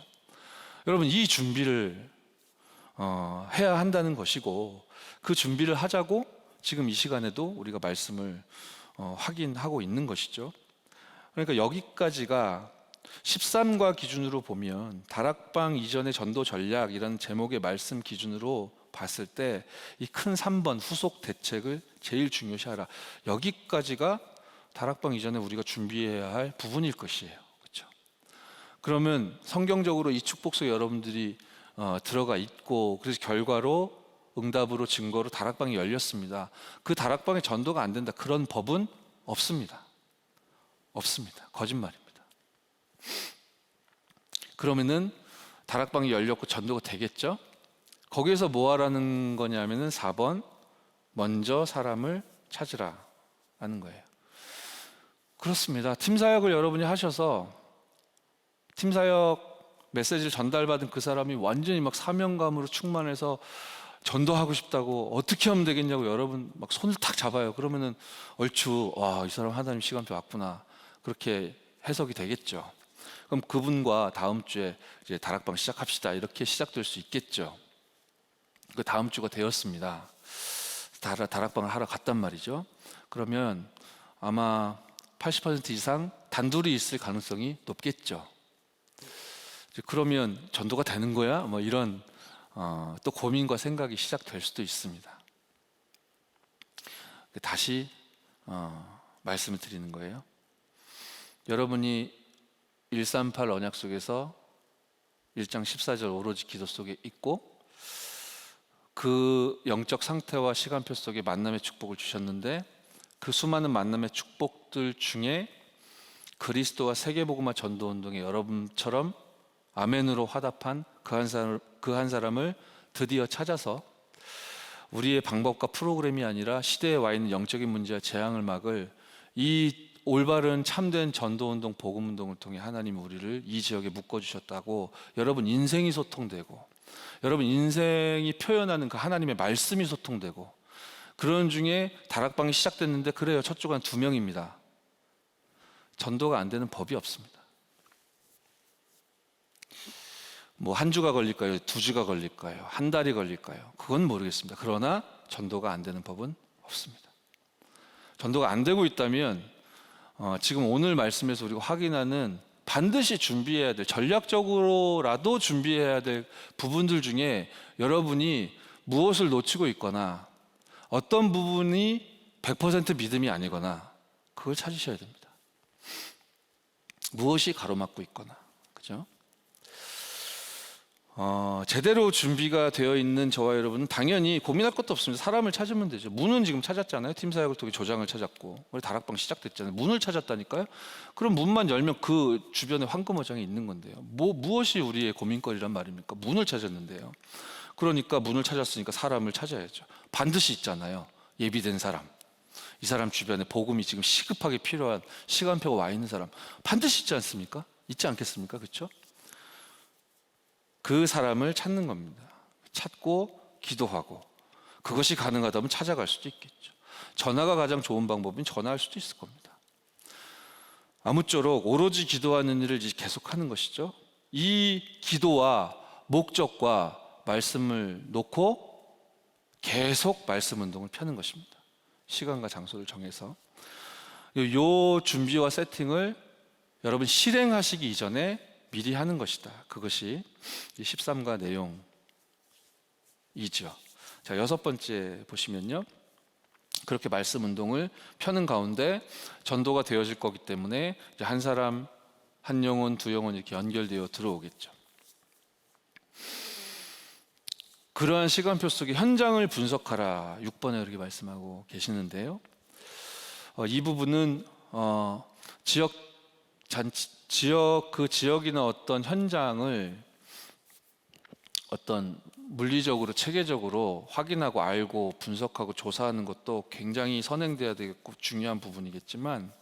여러분, 이 준비를 해야 한다는 것이고, 그 준비를 하자고 지금 이 시간에도 우리가 말씀을 확인하고 있는 것이죠. 그러니까 여기까지가 13과 기준으로 보면 다락방 이전의 전도 전략이라는 제목의 말씀 기준으로 봤을 때 이 큰 3번 후속 대책을 제일 중요시하라, 여기까지가 다락방 이전에 우리가 준비해야 할 부분일 것이에요. 그렇죠? 그러면 성경적으로 이 축복 속에 여러분들이 들어가 있고, 그래서 결과로 응답으로 증거로 다락방이 열렸습니다. 그 다락방에 전도가 안 된다, 그런 법은 없습니다. 없습니다. 거짓말입니다. 그러면은 다락방이 열렸고 전도가 되겠죠? 거기에서 뭐 하라는 거냐면은 4번 먼저 사람을 찾으라 라는 거예요. 그렇습니다. 팀사역을 여러분이 하셔서 팀사역 메시지를 전달받은 그 사람이 완전히 막 사명감으로 충만해서 전도하고 싶다고, 어떻게 하면 되겠냐고 여러분 막 손을 탁 잡아요. 그러면은 얼추 이 사람 하나님 시간표 왔구나, 그렇게 해석이 되겠죠. 그럼 그분과 다음 주에 이제 다락방 시작합시다, 이렇게 시작될 수 있겠죠. 그 다음 주가 되었습니다. 다락방을 하러 갔단 말이죠. 그러면 아마 80% 이상 단둘이 있을 가능성이 높겠죠. 그러면 전도가 되는 거야? 뭐 이런 또 고민과 생각이 시작될 수도 있습니다. 다시 말씀을 드리는 거예요. 여러분이 138 언약 속에서 1장 14절 오로지 기도 속에 있고, 그 영적 상태와 시간표 속에 만남의 축복을 주셨는데, 그 수많은 만남의 축복들 중에 그리스도와 세계복음화 전도운동에 여러분처럼 아멘으로 화답한 그 한 사람을 드디어 찾아서 우리의 방법과 프로그램이 아니라 시대에 와 있는 영적인 문제와 재앙을 막을 이 올바른 참된 전도운동, 복음운동을 통해 하나님이 우리를 이 지역에 묶어주셨다고, 여러분 인생이 소통되고 여러분 인생이 표현하는 그 하나님의 말씀이 소통되고, 그런 중에 다락방이 시작됐는데, 그래요, 첫 주간 2명입니다. 전도가 안 되는 법이 없습니다. 뭐 한 주가 걸릴까요? 2주가 걸릴까요? 한 달이 걸릴까요? 그건 모르겠습니다. 그러나 전도가 안 되는 법은 없습니다. 전도가 안 되고 있다면 지금 오늘 말씀에서 우리가 확인하는 반드시 준비해야 될, 전략적으로라도 준비해야 될 부분들 중에 여러분이 무엇을 놓치고 있거나 어떤 부분이 100% 믿음이 아니거나 그걸 찾으셔야 됩니다. 무엇이 가로막고 있거나, 그죠? 제대로 준비가 되어 있는 저와 여러분은 당연히 고민할 것도 없습니다. 사람을 찾으면 되죠. 문은 지금 찾았잖아요. 팀 사역을 통해 조장을 찾았고, 우리 다락방 시작됐잖아요. 문을 찾았다니까요. 그럼 문만 열면 그 주변에 황금어장이 있는 건데요. 무엇이 우리의 고민거리란 말입니까? 문을 찾았는데요. 그러니까 문을 찾았으니까 사람을 찾아야죠. 반드시 있잖아요. 예비된 사람, 이 사람 주변에 복음이 지금 시급하게 필요한 시간표가 와 있는 사람 반드시 있지 않습니까? 있지 않겠습니까? 그렇죠? 그 사람을 찾는 겁니다. 찾고 기도하고, 그것이 가능하다면 찾아갈 수도 있겠죠. 전화가 가장 좋은 방법인 전화할 수도 있을 겁니다. 아무쪼록 오로지 기도하는 일을 이제 계속하는 것이죠. 이 기도와 목적과 말씀을 놓고 계속 말씀 운동을 펴는 것입니다. 시간과 장소를 정해서 요 준비와 세팅을 여러분 실행하시기 이전에 미리 하는 것이다. 그것이 13가 내용이죠. 자, 6번째 보시면요, 그렇게 말씀 운동을 펴는 가운데 전도가 되어질 거기 때문에 이제 한 사람, 한 영혼, 2영혼 이렇게 연결되어 들어오겠죠. 그러한 시간표 속에 현장을 분석하라, 6번에 그렇게 말씀하고 계시는데요. 이 부분은 그 지역이나 어떤 현장을 어떤 물리적으로 체계적으로 확인하고 알고 분석하고 조사하는 것도 굉장히 선행돼야 되겠고 중요한 부분이겠지만,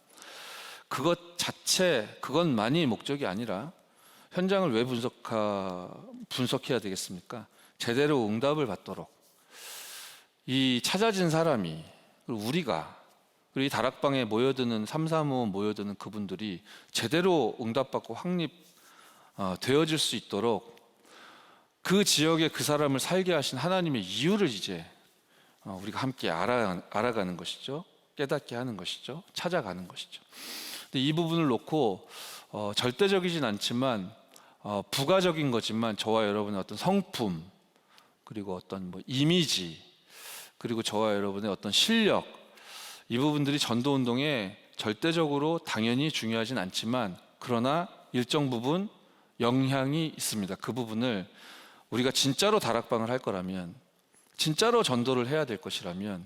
그것만이 목적이 아니라 현장을 왜 분석해야 되겠습니까? 제대로 응답을 받도록 이 찾아진 사람이, 그리고 우리가, 그리고 이 다락방에 모여드는 335 모여드는 그분들이 제대로 응답받고 확립되어질 수 있도록 그 지역에 그 사람을 살게 하신 하나님의 이유를 이제 우리가 함께 알아가는 것이죠. 깨닫게 하는 것이죠. 찾아가는 것이죠. 근데 이 부분을 놓고 절대적이진 않지만 부가적인 거지만 저와 여러분의 어떤 성품, 그리고 어떤 이미지, 그리고 저와 여러분의 어떤 실력, 이 부분들이 전도운동에 절대적으로 당연히 중요하진 않지만, 그러나 일정 부분 영향이 있습니다. 그 부분을 우리가 진짜로 다락방을 할 거라면, 진짜로 전도를 해야 될 것이라면,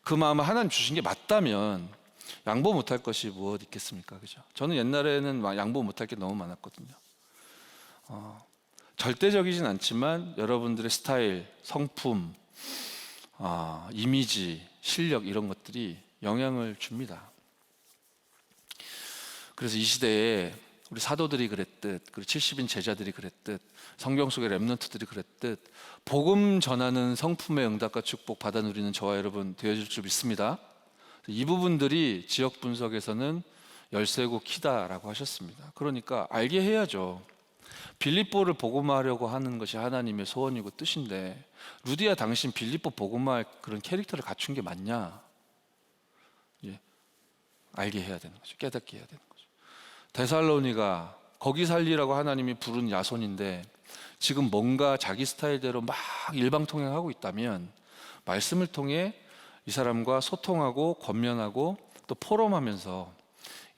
그 마음을 하나님 주신 게 맞다면 양보 못할 것이 무엇 있겠습니까? 그죠? 저는 옛날에는 양보 못할 게 너무 많았거든요. 절대적이진 않지만 여러분들의 스타일, 성품, 이미지, 실력, 이런 것들이 영향을 줍니다. 그래서 이 시대에 우리 사도들이 그랬듯, 그리고 70인 제자들이 그랬듯, 성경 속의 렘넌트들이 그랬듯, 복음 전하는 성품의 응답과 축복 받아 누리는 저와 여러분 되어질 줄 믿습니다. 이 부분들이 지역 분석에서는 열쇠고 키다라고 하셨습니다. 그러니까 알게 해야죠. 빌립보를 복음화하려고 하는 것이 하나님의 소원이고 뜻인데, 루디야 당신 빌립보 복음화할 그런 캐릭터를 갖춘 게 맞냐? 알게 해야 되는 거죠. 깨닫게 해야 되는 거죠. 데살로니가 거기 살리라고 하나님이 부른 야손인데 지금 뭔가 자기 스타일대로 막 일방통행하고 있다면, 말씀을 통해 이 사람과 소통하고 권면하고 또 포럼하면서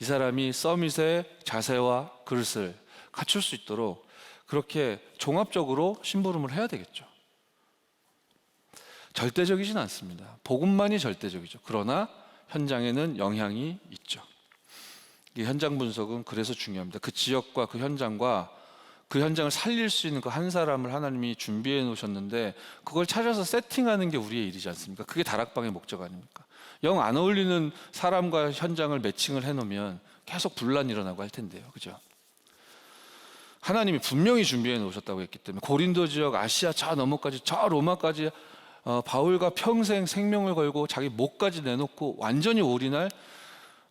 이 이 사람이 서밋의 자세와 그릇을 갖출 수 있도록 그렇게 종합적으로 심부름을 해야 되겠죠. 절대적이진 않습니다. 복음만이 절대적이죠. 그러나 현장에는 영향이 있죠. 이 현장 분석은 그래서 중요합니다. 그 지역과 그 현장과 그 현장을 살릴 수 있는 그 한 사람을 하나님이 준비해 놓으셨는데 그걸 찾아서 세팅하는 게 우리의 일이지 않습니까? 그게 다락방의 목적 아닙니까? 영 안 어울리는 사람과 현장을 매칭을 해놓으면 계속 분란이 일어나고 할 텐데요. 그죠? 하나님이 분명히 준비해 놓으셨다고 했기 때문에 고린도 지역, 아시아 저 너머까지, 저 로마까지 바울과 평생 생명을 걸고 자기 목까지 내놓고 완전히 올인할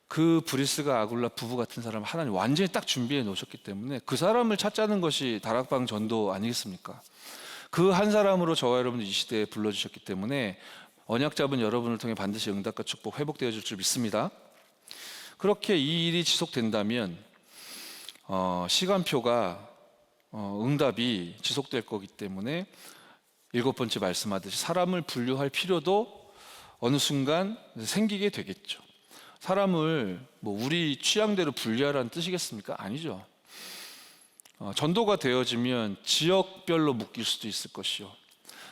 그 브리스가 아굴라 부부 같은 사람을 하나님 완전히 딱 준비해 놓으셨기 때문에 그 사람을 찾자는 것이 다락방 전도 아니겠습니까? 그 한 사람으로 저와 여러분들 이 시대에 불러주셨기 때문에 언약 잡은 여러분을 통해 반드시 응답과 축복 회복되어질 줄 믿습니다. 그렇게 이 일이 지속된다면 시간표가 응답이 지속될 거기 때문에 7번째 말씀하듯이 사람을 분류할 필요도 어느 순간 생기게 되겠죠. 사람을 뭐 우리 취향대로 분류하라는 뜻이겠습니까? 아니죠. 전도가 되어지면 지역별로 묶일 수도 있을 것이요.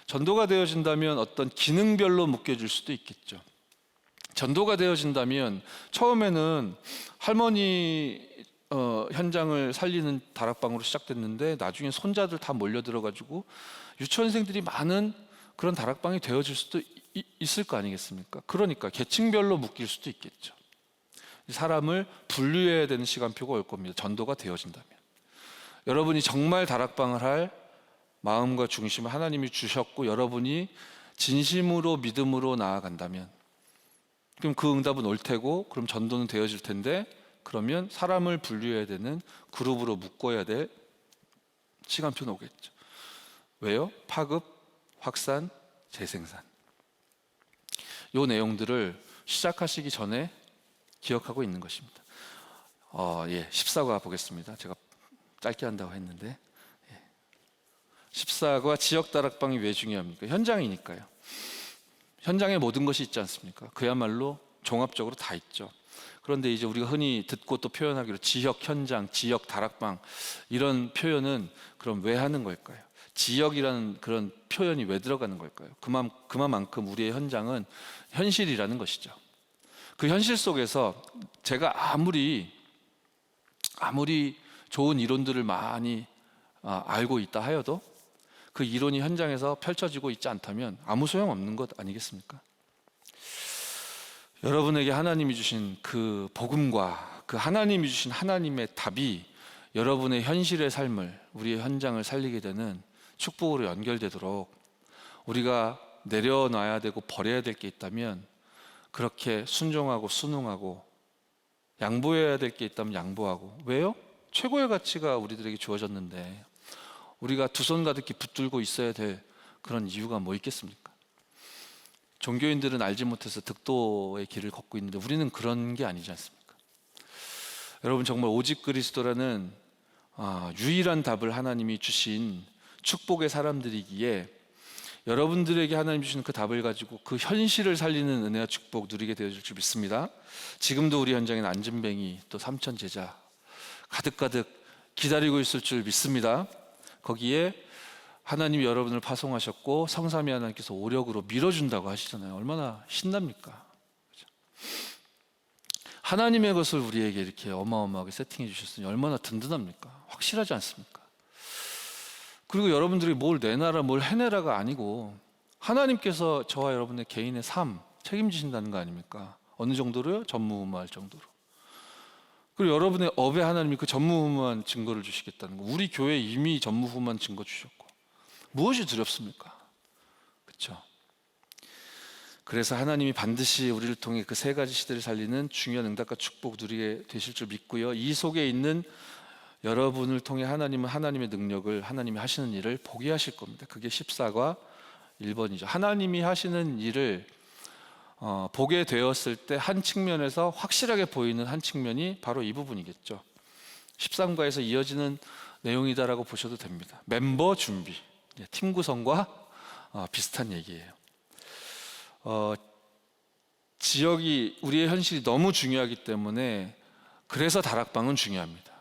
전도가 되어진다면 어떤 기능별로 묶여질 수도 있겠죠. 전도가 되어진다면 처음에는 할머니 현장을 살리는 다락방으로 시작됐는데 나중에 손자들 다 몰려들어가지고 유치원생들이 많은 그런 다락방이 되어질 수도 있을 거 아니겠습니까? 그러니까 계층별로 묶일 수도 있겠죠. 사람을 분류해야 되는 시간표가 올 겁니다. 전도가 되어진다면. 여러분이 정말 다락방을 할 마음과 중심을 하나님이 주셨고 여러분이 진심으로 믿음으로 나아간다면 그럼 그 응답은 올 테고 그럼 전도는 되어질 텐데 그러면 사람을 분류해야 되는 그룹으로 묶어야 될 시간표는 오겠죠. 왜요? 파급, 확산, 재생산. 이 내용들을 시작하시기 전에 기억하고 있는 것입니다. 14과 보겠습니다. 제가 짧게 한다고 했는데 14과 지역 다락방이 왜 중요합니까? 현장이니까요. 현장에 모든 것이 있지 않습니까? 그야말로 종합적으로 다 있죠. 그런데 이제 우리가 흔히 듣고 또 표현하기로 지역 현장, 지역 다락방 이런 표현은 그럼 왜 하는 걸까요? 지역이라는 그런 표현이 왜 들어가는 걸까요? 그만큼 우리의 현장은 현실이라는 것이죠. 그 현실 속에서 제가 아무리 좋은 이론들을 많이 알고 있다 하여도 그 이론이 현장에서 펼쳐지고 있지 않다면 아무 소용없는 것 아니겠습니까? 여러분에게 하나님이 주신 그 복음과 그 하나님이 주신 하나님의 답이 여러분의 현실의 삶을, 우리의 현장을 살리게 되는 축복으로 연결되도록 우리가 내려놔야 되고 버려야 될 게 있다면 그렇게 순종하고 순응하고 양보해야 될 게 있다면 양보하고. 왜요? 최고의 가치가 우리들에게 주어졌는데 우리가 두 손 가득히 붙들고 있어야 될 그런 이유가 뭐 있겠습니까? 종교인들은 알지 못해서 득도의 길을 걷고 있는데 우리는 그런 게 아니지 않습니까? 여러분 정말 오직 그리스도라는 유일한 답을 하나님이 주신 축복의 사람들이기에 여러분들에게 하나님 주시는 그 답을 가지고 그 현실을 살리는 은혜와 축복 누리게 되어질 줄 믿습니다. 지금도 우리 현장에는 안진뱅이 또 삼천 제자 가득가득 기다리고 있을 줄 믿습니다. 거기에 하나님이 여러분을 파송하셨고 성삼위 하나님께서 오력으로 밀어준다고 하시잖아요. 얼마나 신납니까? 그렇죠? 하나님의 것을 우리에게 이렇게 어마어마하게 세팅해 주셨으니 얼마나 든든합니까? 확실하지 않습니까? 그리고 여러분들이 뭘 내놔라 뭘 해내라가 아니고 하나님께서 저와 여러분의 개인의 삶 책임지신다는 거 아닙니까? 어느 정도로요? 전무후무할 정도로. 그리고 여러분의 업에 하나님이 그 전무후무한 증거를 주시겠다는 거. 우리 교회에 이미 전무후무한 증거 주셨고 무엇이 두렵습니까? 그렇죠? 그래서 하나님이 반드시 우리를 통해 그 세 가지 시대를 살리는 중요한 응답과 축복 누리게 되실 줄 믿고요. 이 속에 있는 여러분을 통해 하나님은 하나님의 능력을 하나님이 하시는 일을 보게 하실 겁니다. 그게 14과 1번이죠. 하나님이 하시는 일을 보게 되었을 때 한 측면에서 확실하게 보이는 한 측면이 바로 이 부분이겠죠. 13과에서 이어지는 내용이다라고 보셔도 됩니다. 멤버 준비, 팀 구성과 비슷한 얘기예요. 지역이 우리의 현실이 너무 중요하기 때문에 그래서 다락방은 중요합니다.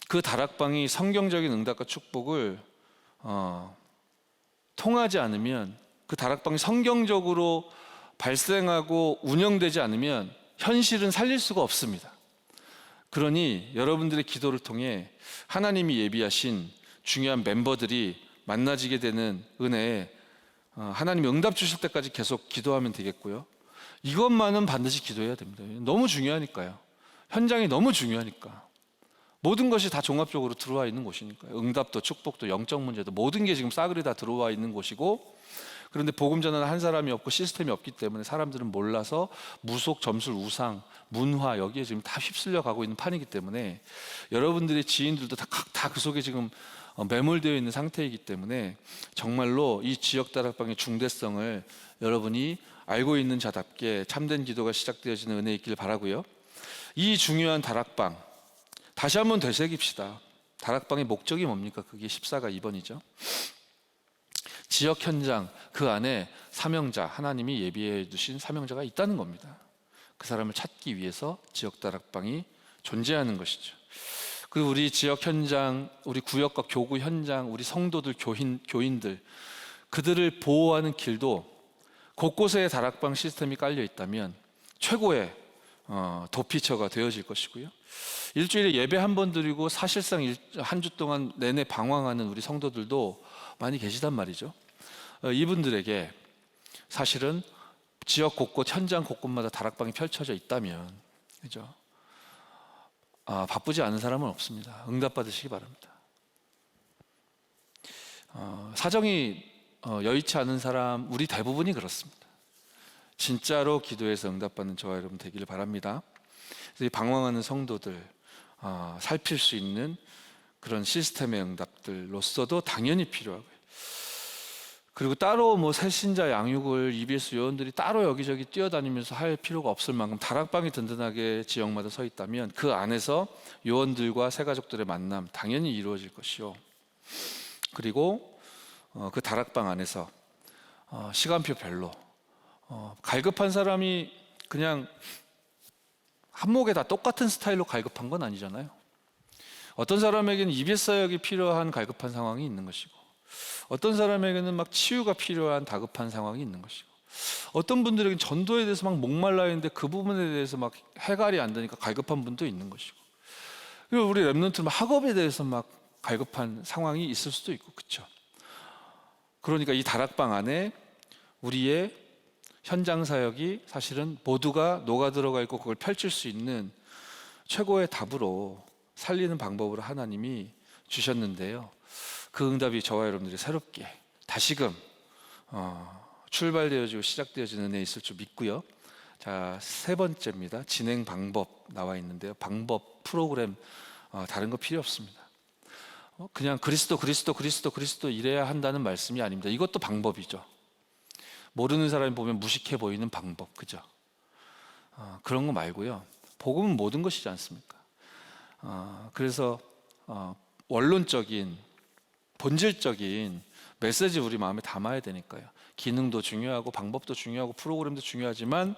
그 다락방이 성경적인 응답과 축복을 통하지 않으면, 그 다락방이 성경적으로 발생하고 운영되지 않으면 현실은 살릴 수가 없습니다. 그러니 여러분들의 기도를 통해 하나님이 예비하신 중요한 멤버들이 만나지게 되는 은혜에 하나님이 응답 주실 때까지 계속 기도하면 되겠고요. 이것만은 반드시 기도해야 됩니다. 너무 중요하니까요. 현장이 너무 중요하니까. 모든 것이 다 종합적으로 들어와 있는 곳이니까요. 응답도 축복도 영적 문제도 모든 게 지금 싸그리 다 들어와 있는 곳이고, 그런데 복음 전하는 한 사람이 없고 시스템이 없기 때문에 사람들은 몰라서 무속, 점술, 우상, 문화 여기에 지금 다 휩쓸려 가고 있는 판이기 때문에 여러분들의 지인들도 다 그 속에 지금 매몰되어 있는 상태이기 때문에 정말로 이 지역 다락방의 중대성을 여러분이 알고 있는 자답게 참된 기도가 시작되어지는 은혜 있길 바라고요. 이 중요한 다락방 다시 한번 되새깁시다. 다락방의 목적이 뭡니까? 그게 14가 2번이죠. 지역 현장, 그 안에 사명자, 하나님이 예비해 두신 사명자가 있다는 겁니다. 그 사람을 찾기 위해서 지역 다락방이 존재하는 것이죠. 그리고 우리 지역 현장, 우리 구역과 교구 현장, 우리 성도들, 교인들, 그들을 보호하는 길도 곳곳에 다락방 시스템이 깔려 있다면 최고의 도피처가 되어질 것이고요. 일주일에 예배 한 번 드리고 사실상 한 주 동안 내내 방황하는 우리 성도들도 많이 계시단 말이죠. 이분들에게 사실은 지역 곳곳, 현장 곳곳마다 다락방이 펼쳐져 있다면, 그죠? 바쁘지 않은 사람은 없습니다. 응답받으시기 바랍니다. 사정이 여의치 않은 사람, 우리 대부분이 그렇습니다. 진짜로 기도해서 응답받는 저와 여러분 되기를 바랍니다. 그래서 이 방황하는 성도들 살필 수 있는 그런 시스템의 응답들로서도 당연히 필요하고요. 그리고 따로 새신자 양육을 EBS 요원들이 따로 여기저기 뛰어다니면서 할 필요가 없을 만큼 다락방이 든든하게 지역마다 서 있다면 그 안에서 요원들과 새가족들의 만남 당연히 이루어질 것이요. 그리고 그 다락방 안에서 시간표별로 갈급한 사람이 그냥 한목에 다 똑같은 스타일로 갈급한 건 아니잖아요. 어떤 사람에게는 EBS 사역이 필요한 갈급한 상황이 있는 것이고, 어떤 사람에게는 막 치유가 필요한 다급한 상황이 있는 것이고, 어떤 분들에게는 전도에 대해서 막 목말라 있는데 그 부분에 대해서 막 해갈이 안 되니까 갈급한 분도 있는 것이고, 그리고 우리 랩런트는 학업에 대해서 막 갈급한 상황이 있을 수도 있고, 그렇죠? 그러니까 이 다락방 안에 우리의 현장 사역이 사실은 모두가 녹아 들어가 있고 그걸 펼칠 수 있는 최고의 답으로 살리는 방법으로 하나님이 주셨는데요. 그 응답이 저와 여러분들이 새롭게 다시금 출발되어지고 시작되어지는 은혜에 있을 줄 믿고요. 자, 세 번째입니다. 진행 방법 나와 있는데요. 방법, 프로그램 다른 거 필요 없습니다. 그냥 그리스도 이래야 한다는 말씀이 아닙니다. 이것도 방법이죠. 모르는 사람이 보면 무식해 보이는 방법, 그죠? 그런 거 말고요. 복음은 모든 것이지 않습니까? 그래서 원론적인, 본질적인 메시지 우리 마음에 담아야 되니까요. 기능도 중요하고 방법도 중요하고 프로그램도 중요하지만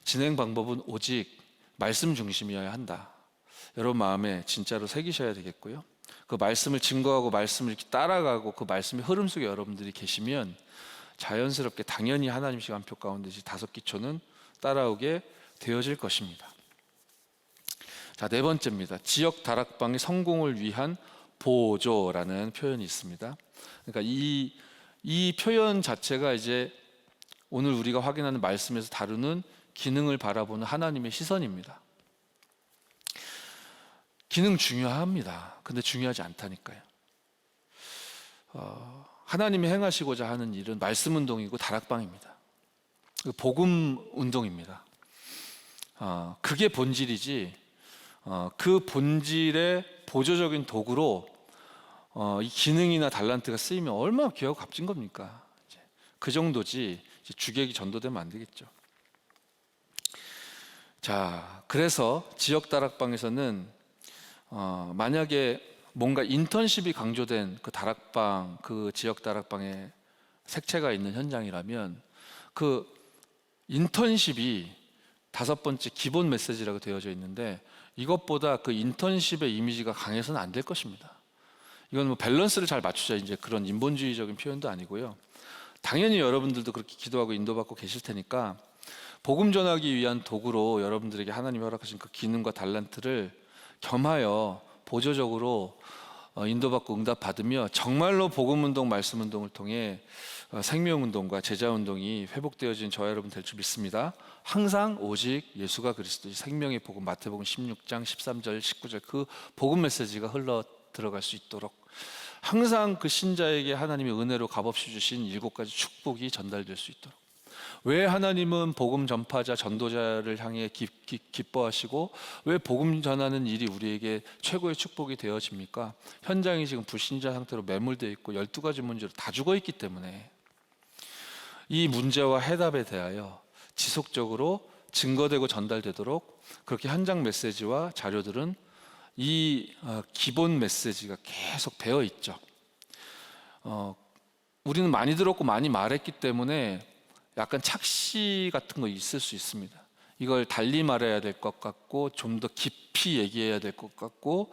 진행 방법은 오직 말씀 중심이어야 한다. 여러분 마음에 진짜로 새기셔야 되겠고요. 그 말씀을 증거하고 말씀을 이렇게 따라가고 그 말씀의 흐름 속에 여러분들이 계시면 자연스럽게 당연히 하나님 시간표 가운데 5기초는 따라오게 되어질 것입니다. 자, 네 번째입니다. 지역 다락방의 성공을 위한 보조라는 표현이 있습니다. 그러니까 이 표현 자체가 이제 오늘 우리가 확인하는 말씀에서 다루는 기능을 바라보는 하나님의 시선입니다. 기능 중요합니다. 근데 중요하지 않다니까요. 하나님이 행하시고자 하는 일은 말씀 운동이고 다락방입니다. 복음 운동입니다. 그게 본질이지, 그 본질의 보조적인 도구로 이 기능이나 달란트가 쓰이면 얼마나 귀하고 값진 겁니까? 그 정도지 주객이 전도되면 안 되겠죠. 자, 그래서 지역 다락방에서는 만약에 뭔가 인턴십이 강조된 그 다락방, 그 지역 다락방에 색채가 있는 현장이라면 그 인턴십이 5번째 기본 메시지라고 되어져 있는데, 이것보다 그 인턴십의 이미지가 강해서는 안 될 것입니다. 이건 뭐 밸런스를 잘 맞추자, 이제 그런 인본주의적인 표현도 아니고요. 당연히 여러분들도 그렇게 기도하고 인도받고 계실 테니까 복음 전하기 위한 도구로 여러분들에게 하나님이 허락하신 그 기능과 달란트를 겸하여 보조적으로 인도받고 응답받으며 정말로 복음운동, 말씀운동을 통해 생명운동과 제자운동이 회복되어진 저와 여러분 될 줄 믿습니다. 항상 오직 예수가 그리스도, 생명의 복음, 마태복음 16장 13절 19절 그 복음 메시지가 흘러 들어갈 수 있도록 항상 그 신자에게 하나님의 은혜로 값없이 주신 7가지 축복이 전달될 수 있도록. 왜 하나님은 복음 전파자, 전도자를 향해 기뻐하시고 왜 복음 전하는 일이 우리에게 최고의 축복이 되어집니까? 현장이 지금 불신자 상태로 매몰되어 있고 12가지 문제로 다 죽어 있기 때문에 이 문제와 해답에 대하여 지속적으로 증거되고 전달되도록 그렇게 현장 메시지와 자료들은 이 기본 메시지가 계속 되어 있죠. 우리는 많이 들었고 많이 말했기 때문에 약간 착시 같은 거 있을 수 있습니다. 이걸 달리 말해야 될 것 같고 좀 더 깊이 얘기해야 될 것 같고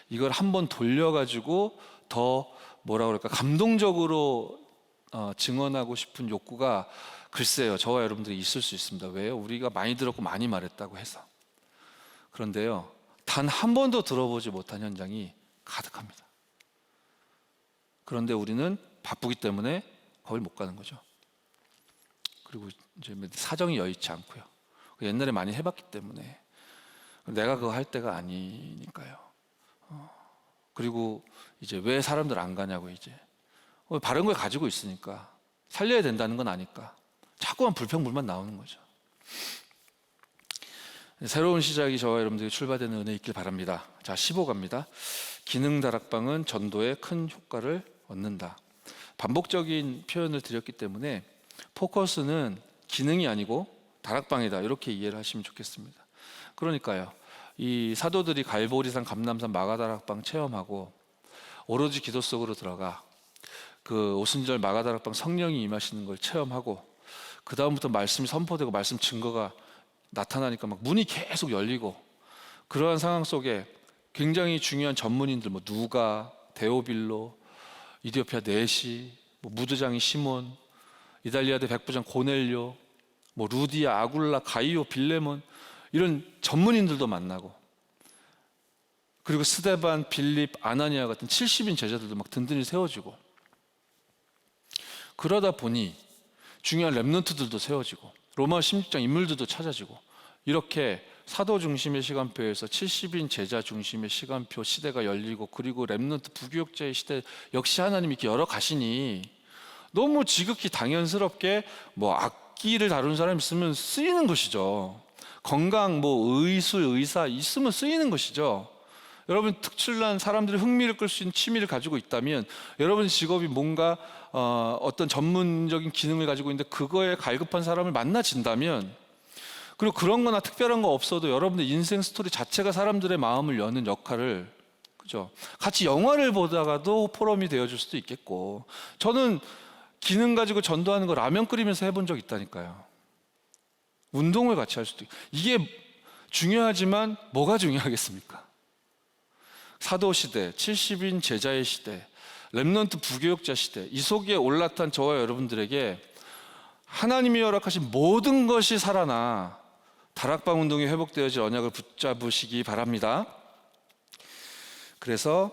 이걸 한번 돌려가지고 더 뭐라 그럴까 감동적으로 증언하고 싶은 욕구가 글쎄요 저와 여러분들이 있을 수 있습니다. 왜요? 우리가 많이 들었고 많이 말했다고 해서. 그런데요 단 한 번도 들어보지 못한 현장이 가득합니다. 그런데 우리는 바쁘기 때문에 거길 못 가는 거죠. 그리고 이제 사정이 여의치 않고요. 옛날에 많이 해봤기 때문에 내가 그거 할 때가 아니니까요. 그리고 이제 왜 사람들 안 가냐고 이제 바른 걸 가지고 있으니까 살려야 된다는 건 아니까 자꾸만 불평불만 나오는 거죠. 새로운 시작이 저와 여러분들에게 출발되는 은혜 있길 바랍니다. 자, 15갑니다. 기능 다락방은 전도에 큰 효과를 얻는다. 반복적인 표현을 드렸기 때문에 포커스는 기능이 아니고 다락방이다 이렇게 이해를 하시면 좋겠습니다. 그러니까요 이 사도들이 갈보리산, 감람산, 마가다락방 체험하고 오로지 기도 속으로 들어가 그 오순절 마가다락방 성령이 임하시는 걸 체험하고 그 다음부터 말씀이 선포되고 말씀 증거가 나타나니까 막 문이 계속 열리고 그러한 상황 속에 굉장히 중요한 전문인들 뭐 누가, 데오빌로, 이디오피아 네시, 뭐 무드장이 시몬, 이달리아대 백부장 고넬료, 뭐 루디아, 아굴라, 가이오, 빌레몬 이런 전문인들도 만나고 그리고 스데반, 빌립, 아나니아 같은 70인 제자들도 막 든든히 세워지고 그러다 보니 중요한 렘넌트들도 세워지고 로마 16장 인물들도 찾아지고 이렇게 사도 중심의 시간표에서 70인 제자 중심의 시간표 시대가 열리고 그리고 렘넌트 부교육자의 시대 역시 하나님이 이렇게 열어가시니 너무 지극히 당연스럽게 뭐 악기를 다루는 사람이 있으면 쓰이는 것이죠. 건강, 뭐 의술, 의사 있으면 쓰이는 것이죠. 여러분 특출난 사람들의 흥미를 끌 수 있는 취미를 가지고 있다면 여러분 직업이 뭔가 어떤 전문적인 기능을 가지고 있는데 그거에 갈급한 사람을 만나진다면 그리고 그런 거나 특별한 거 없어도 여러분의 인생 스토리 자체가 사람들의 마음을 여는 역할을 그죠? 같이 영화를 보다가도 포럼이 되어줄 수도 있겠고 저는 기능 가지고 전도하는 거 라면 끓이면서 해본 적 있다니까요. 운동을 같이 할 수도 있고 이게 중요하지만 뭐가 중요하겠습니까? 사도 시대, 70인 제자의 시대, 렘넌트 부교육자 시대 이 속에 올라탄 저와 여러분들에게 하나님이 허락하신 모든 것이 살아나 다락방 운동이 회복되어질 언약을 붙잡으시기 바랍니다. 그래서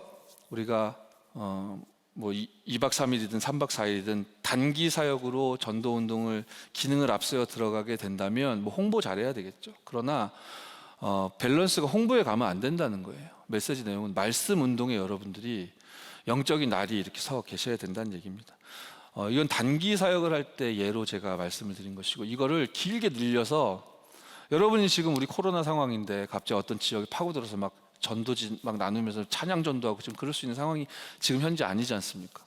우리가 뭐 2박 3일이든 3박 4일이든 단기 사역으로 전도 운동을 기능을 앞세워 들어가게 된다면 뭐 홍보 잘해야 되겠죠. 그러나 밸런스가 홍보에 가면 안 된다는 거예요. 메시지 내용은 말씀 운동에 여러분들이 영적인 날이 이렇게 서 계셔야 된다는 얘기입니다. 이건 단기 사역을 할 때 예로 제가 말씀을 드린 것이고 이거를 길게 늘려서 여러분이 지금 우리 코로나 상황인데 갑자기 어떤 지역에 파고들어서 막 전도지 막 나누면서 찬양 전도하고 지금 그럴 수 있는 상황이 지금 현재 아니지 않습니까?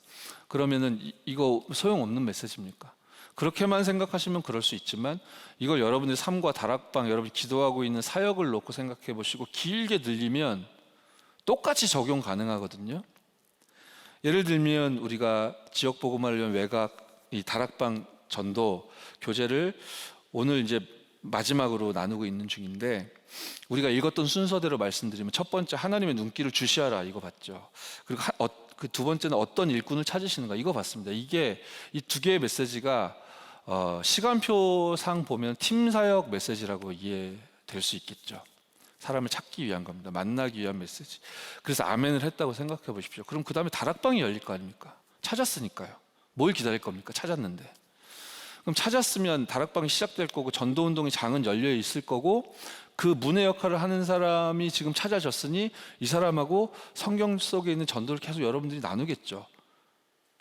그러면은 이거 소용없는 메시지입니까? 그렇게만 생각하시면 그럴 수 있지만 이걸 여러분의 삶과 다락방 여러분이 기도하고 있는 사역을 놓고 생각해 보시고 길게 늘리면 똑같이 적용 가능하거든요. 예를 들면 우리가 지역 복음화를 위한 외곽 이 다락방 전도 교재를 오늘 이제 마지막으로 나누고 있는 중인데, 우리가 읽었던 순서대로 말씀드리면 첫 번째 하나님의 눈길을 주시하라 이거 봤죠. 그리고 그 두 번째는 어떤 일꾼을 찾으시는가 이거 봤습니다. 이게 이 두 개의 메시지가 시간표상 보면 팀 사역 메시지라고 이해될 수 있겠죠. 사람을 찾기 위한 겁니다. 만나기 위한 메시지. 그래서 아멘을 했다고 생각해 보십시오. 그럼 그 다음에 다락방이 열릴 거 아닙니까? 찾았으니까요. 뭘 기다릴 겁니까? 찾았는데. 그럼 찾았으면 다락방이 시작될 거고 전도운동의 장은 열려 있을 거고 그 문의 역할을 하는 사람이 지금 찾아졌으니 이 사람하고 성경 속에 있는 전도를 계속 여러분들이 나누겠죠.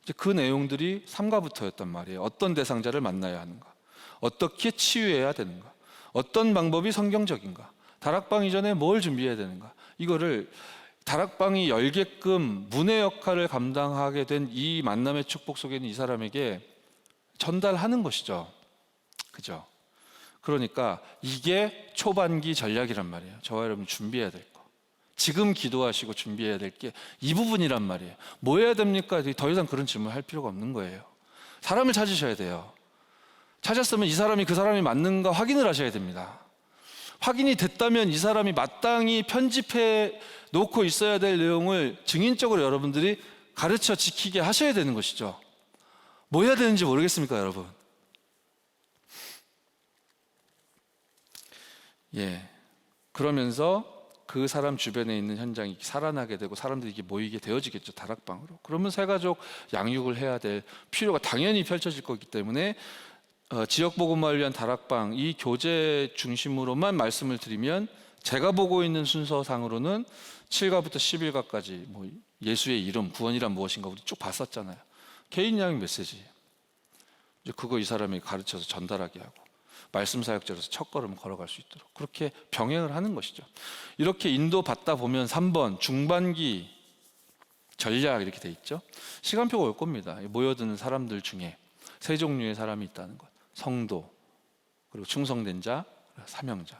이제 그 내용들이 3가부터였단 말이에요. 어떤 대상자를 만나야 하는가, 어떻게 치유해야 되는가, 어떤 방법이 성경적인가, 다락방 이전에 뭘 준비해야 되는가, 이거를 다락방이 열게끔 문의 역할을 감당하게 된 이 만남의 축복 속에 있는 이 사람에게 전달하는 것이죠. 그죠? 그러니까 이게 초반기 전략이란 말이에요. 저와 여러분 준비해야 될 거. 지금 기도하시고 준비해야 될 게 이 부분이란 말이에요. 뭐 해야 됩니까? 더 이상 그런 질문을 할 필요가 없는 거예요. 사람을 찾으셔야 돼요. 찾았으면 이 사람이 그 사람이 맞는가 확인을 하셔야 됩니다. 확인이 됐다면 이 사람이 마땅히 편집해 놓고 있어야 될 내용을 증인적으로 여러분들이 가르쳐 지키게 하셔야 되는 것이죠. 뭐 해야 되는지 모르겠습니까, 여러분? 그러면서 그 사람 주변에 있는 현장이 살아나게 되고 사람들이 이게 모이게 되어지겠죠, 다락방으로. 그러면 새가족 양육을 해야 될 필요가 당연히 펼쳐질 거기 때문에 지역복음화를 위한 다락방, 이 교제 중심으로만 말씀을 드리면 제가 보고 있는 순서상으로는 7가부터 11가까지 뭐 예수의 이름, 구원이란 무엇인가 우리 쭉 봤었잖아요. 개인 양육 메시지. 이제 그거 이 사람이 가르쳐서 전달하게 하고 말씀 사역자로서 첫걸음 걸어갈 수 있도록 그렇게 병행을 하는 것이죠. 이렇게 인도받다 보면 3번 중반기 전략 이렇게 돼 있죠. 시간표가 올 겁니다. 모여드는 사람들 중에 세 종류의 사람이 있다는 것. 성도, 그리고 충성된 자, 사명자.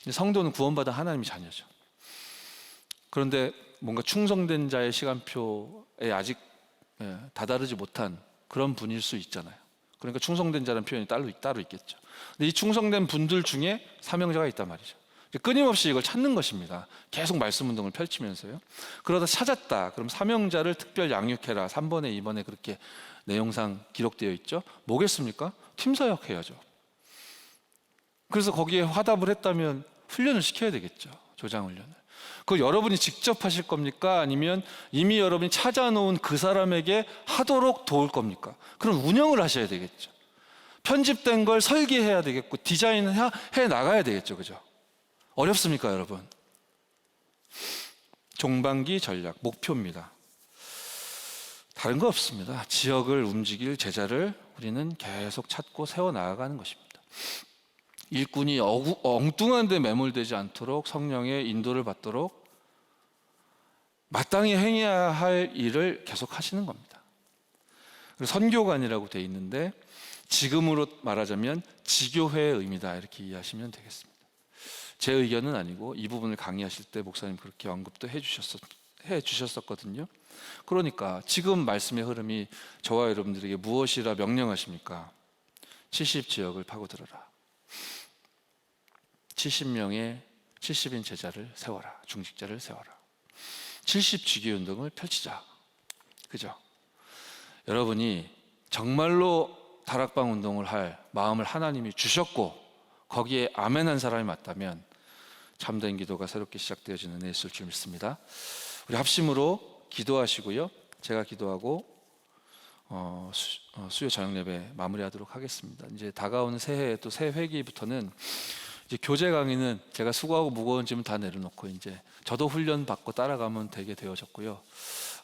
성도는 구원받은 하나님의 자녀죠. 그런데 뭔가 충성된 자의 시간표에 아직 다다르지 못한 그런 분일 수 있잖아요. 그러니까 충성된 자라는 표현이 따로 있겠죠. 근데 이 충성된 분들 중에 사명자가 있단 말이죠. 끊임없이 이걸 찾는 것입니다. 계속 말씀 운동을 펼치면서요. 그러다 찾았다. 그럼 사명자를 특별 양육해라. 3번에 2번에 그렇게 내용상 기록되어 있죠. 뭐겠습니까? 팀사역 해야죠. 그래서 거기에 화답을 했다면 훈련을 시켜야 되겠죠. 조장훈련을. 그걸 여러분이 직접 하실 겁니까? 아니면 이미 여러분이 찾아놓은 그 사람에게 하도록 도울 겁니까? 그럼 운영을 하셔야 되겠죠. 편집된 걸 설계해야 되겠고 디자인해 나가야 되겠죠. 그죠? 어렵습니까, 여러분? 종반기 전략, 목표입니다. 다른 거 없습니다. 지역을 움직일 제자를 우리는 계속 찾고 세워나가는 것입니다. 일꾼이 엉뚱한 데 매몰되지 않도록 성령의 인도를 받도록 마땅히 행해야 할 일을 계속 하시는 겁니다. 그리고 선교관이라고 돼 있는데 지금으로 말하자면 지교회의 의미다 이렇게 이해하시면 되겠습니다. 제 의견은 아니고 이 부분을 강의하실 때 목사님 그렇게 언급도 해주셨었거든요. 그러니까 지금 말씀의 흐름이 저와 여러분들에게 무엇이라 명령하십니까? 70지역을 파고들어라. 70인 제자를 세워라. 중직자를 세워라. 70지교운동을 펼치자. 그죠? 여러분이 정말로 다락방 운동을 할 마음을 하나님이 주셨고 거기에 아멘한 사람이 맞다면 참된 기도가 새롭게 시작되어지는 은혜 있을 줄 믿습니다. 우리 합심으로 기도하시고요. 제가 기도하고 수요 저녁 예배 마무리하도록 하겠습니다. 이제 다가오는 새해 또 새 회기부터는 이제 교재 강의는 제가 수고하고 무거운 짐을 다 내려놓고 이제 저도 훈련 받고 따라가면 되게 되어졌고요.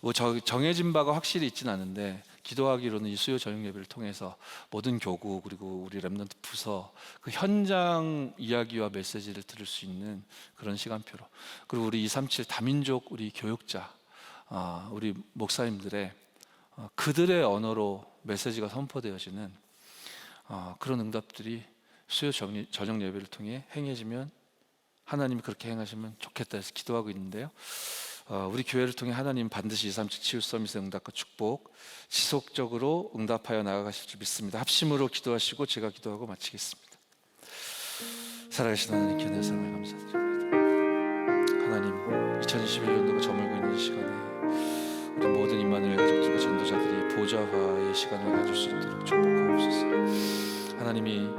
뭐 정해진 바가 확실히 있지는 않은데 기도하기로는 이 수요 저녁 예배를 통해서 모든 교구 그리고 우리 렘넌트 부서 그 현장 이야기와 메시지를 들을 수 있는 그런 시간표로, 그리고 우리 237 다민족 우리 교육자 우리 목사님들의 그들의 언어로 메시지가 선포되어지는 그런 응답들이 수요 저녁 예배를 통해 행해지면 하나님이 그렇게 행하시면 좋겠다 해서 기도하고 있는데요. 우리 교회를 통해 하나님 반드시 237 치유 서밋의 응답과 축복 지속적으로 응답하여 나아가실 줄 믿습니다. 합심으로 기도하시고 제가 기도하고 마치겠습니다. 살아계신 하나님께 내 삶을 감사드립니다. 하나님, 2021년도가 저물고 있는 시간에 우리 모든 임마누엘 가족들과 전도자들이 보좌화의 시간을 가질 수 있도록 축복하옵소서. 하나님이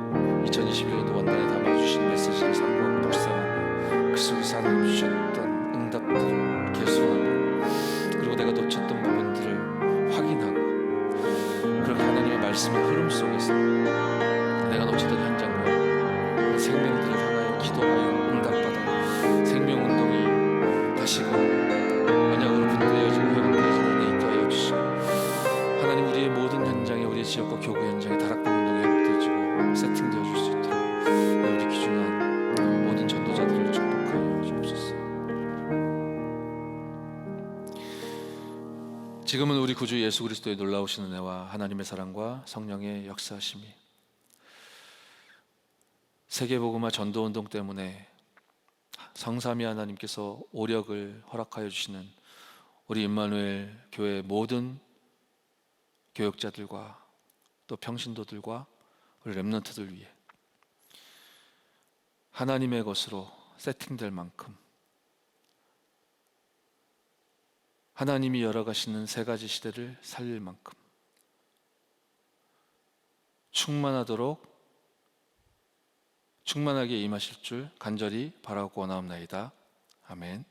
2021년도 원단에 담아주신 메시지를 상고하고 묵상하며 그 속에서 하나님 주셨던 응답들을 계수하며 그리고 내가 놓쳤던 부분들을 확인하고 그렇게 하나님의 말씀의 흐름 속에서 내가 놓쳤던 현장과 그 생명들을 향하여 기도하여 응답받아 생명운동이 다시금 언약으로 분대해지고 회복되어지는 데 있게 하여 주시고 하나님 우리의 모든 현장에 우리의 지역과 교구 현장에 다락방 운동이 회복되어지고 세팅되어 줄 수 있도록 우리 귀중한 모든 전도자들을 축복하여 주옵소서. 지금은 우리 구주 예수 그리스도의 놀라우신 은혜와 하나님의 사랑과 성령의 역사하심이 세계복음화 전도운동 때문에 성삼위 하나님께서 오력을 허락하여 주시는 우리 임마누엘 교회 모든 교역자들과 또 평신도들과 우리 렘넌트들 위해 하나님의 것으로 세팅될 만큼 하나님이 열어가시는 세 가지 시대를 살릴 만큼 충만하게 임하실 줄 간절히 바라고 원하옵나이다. 아멘.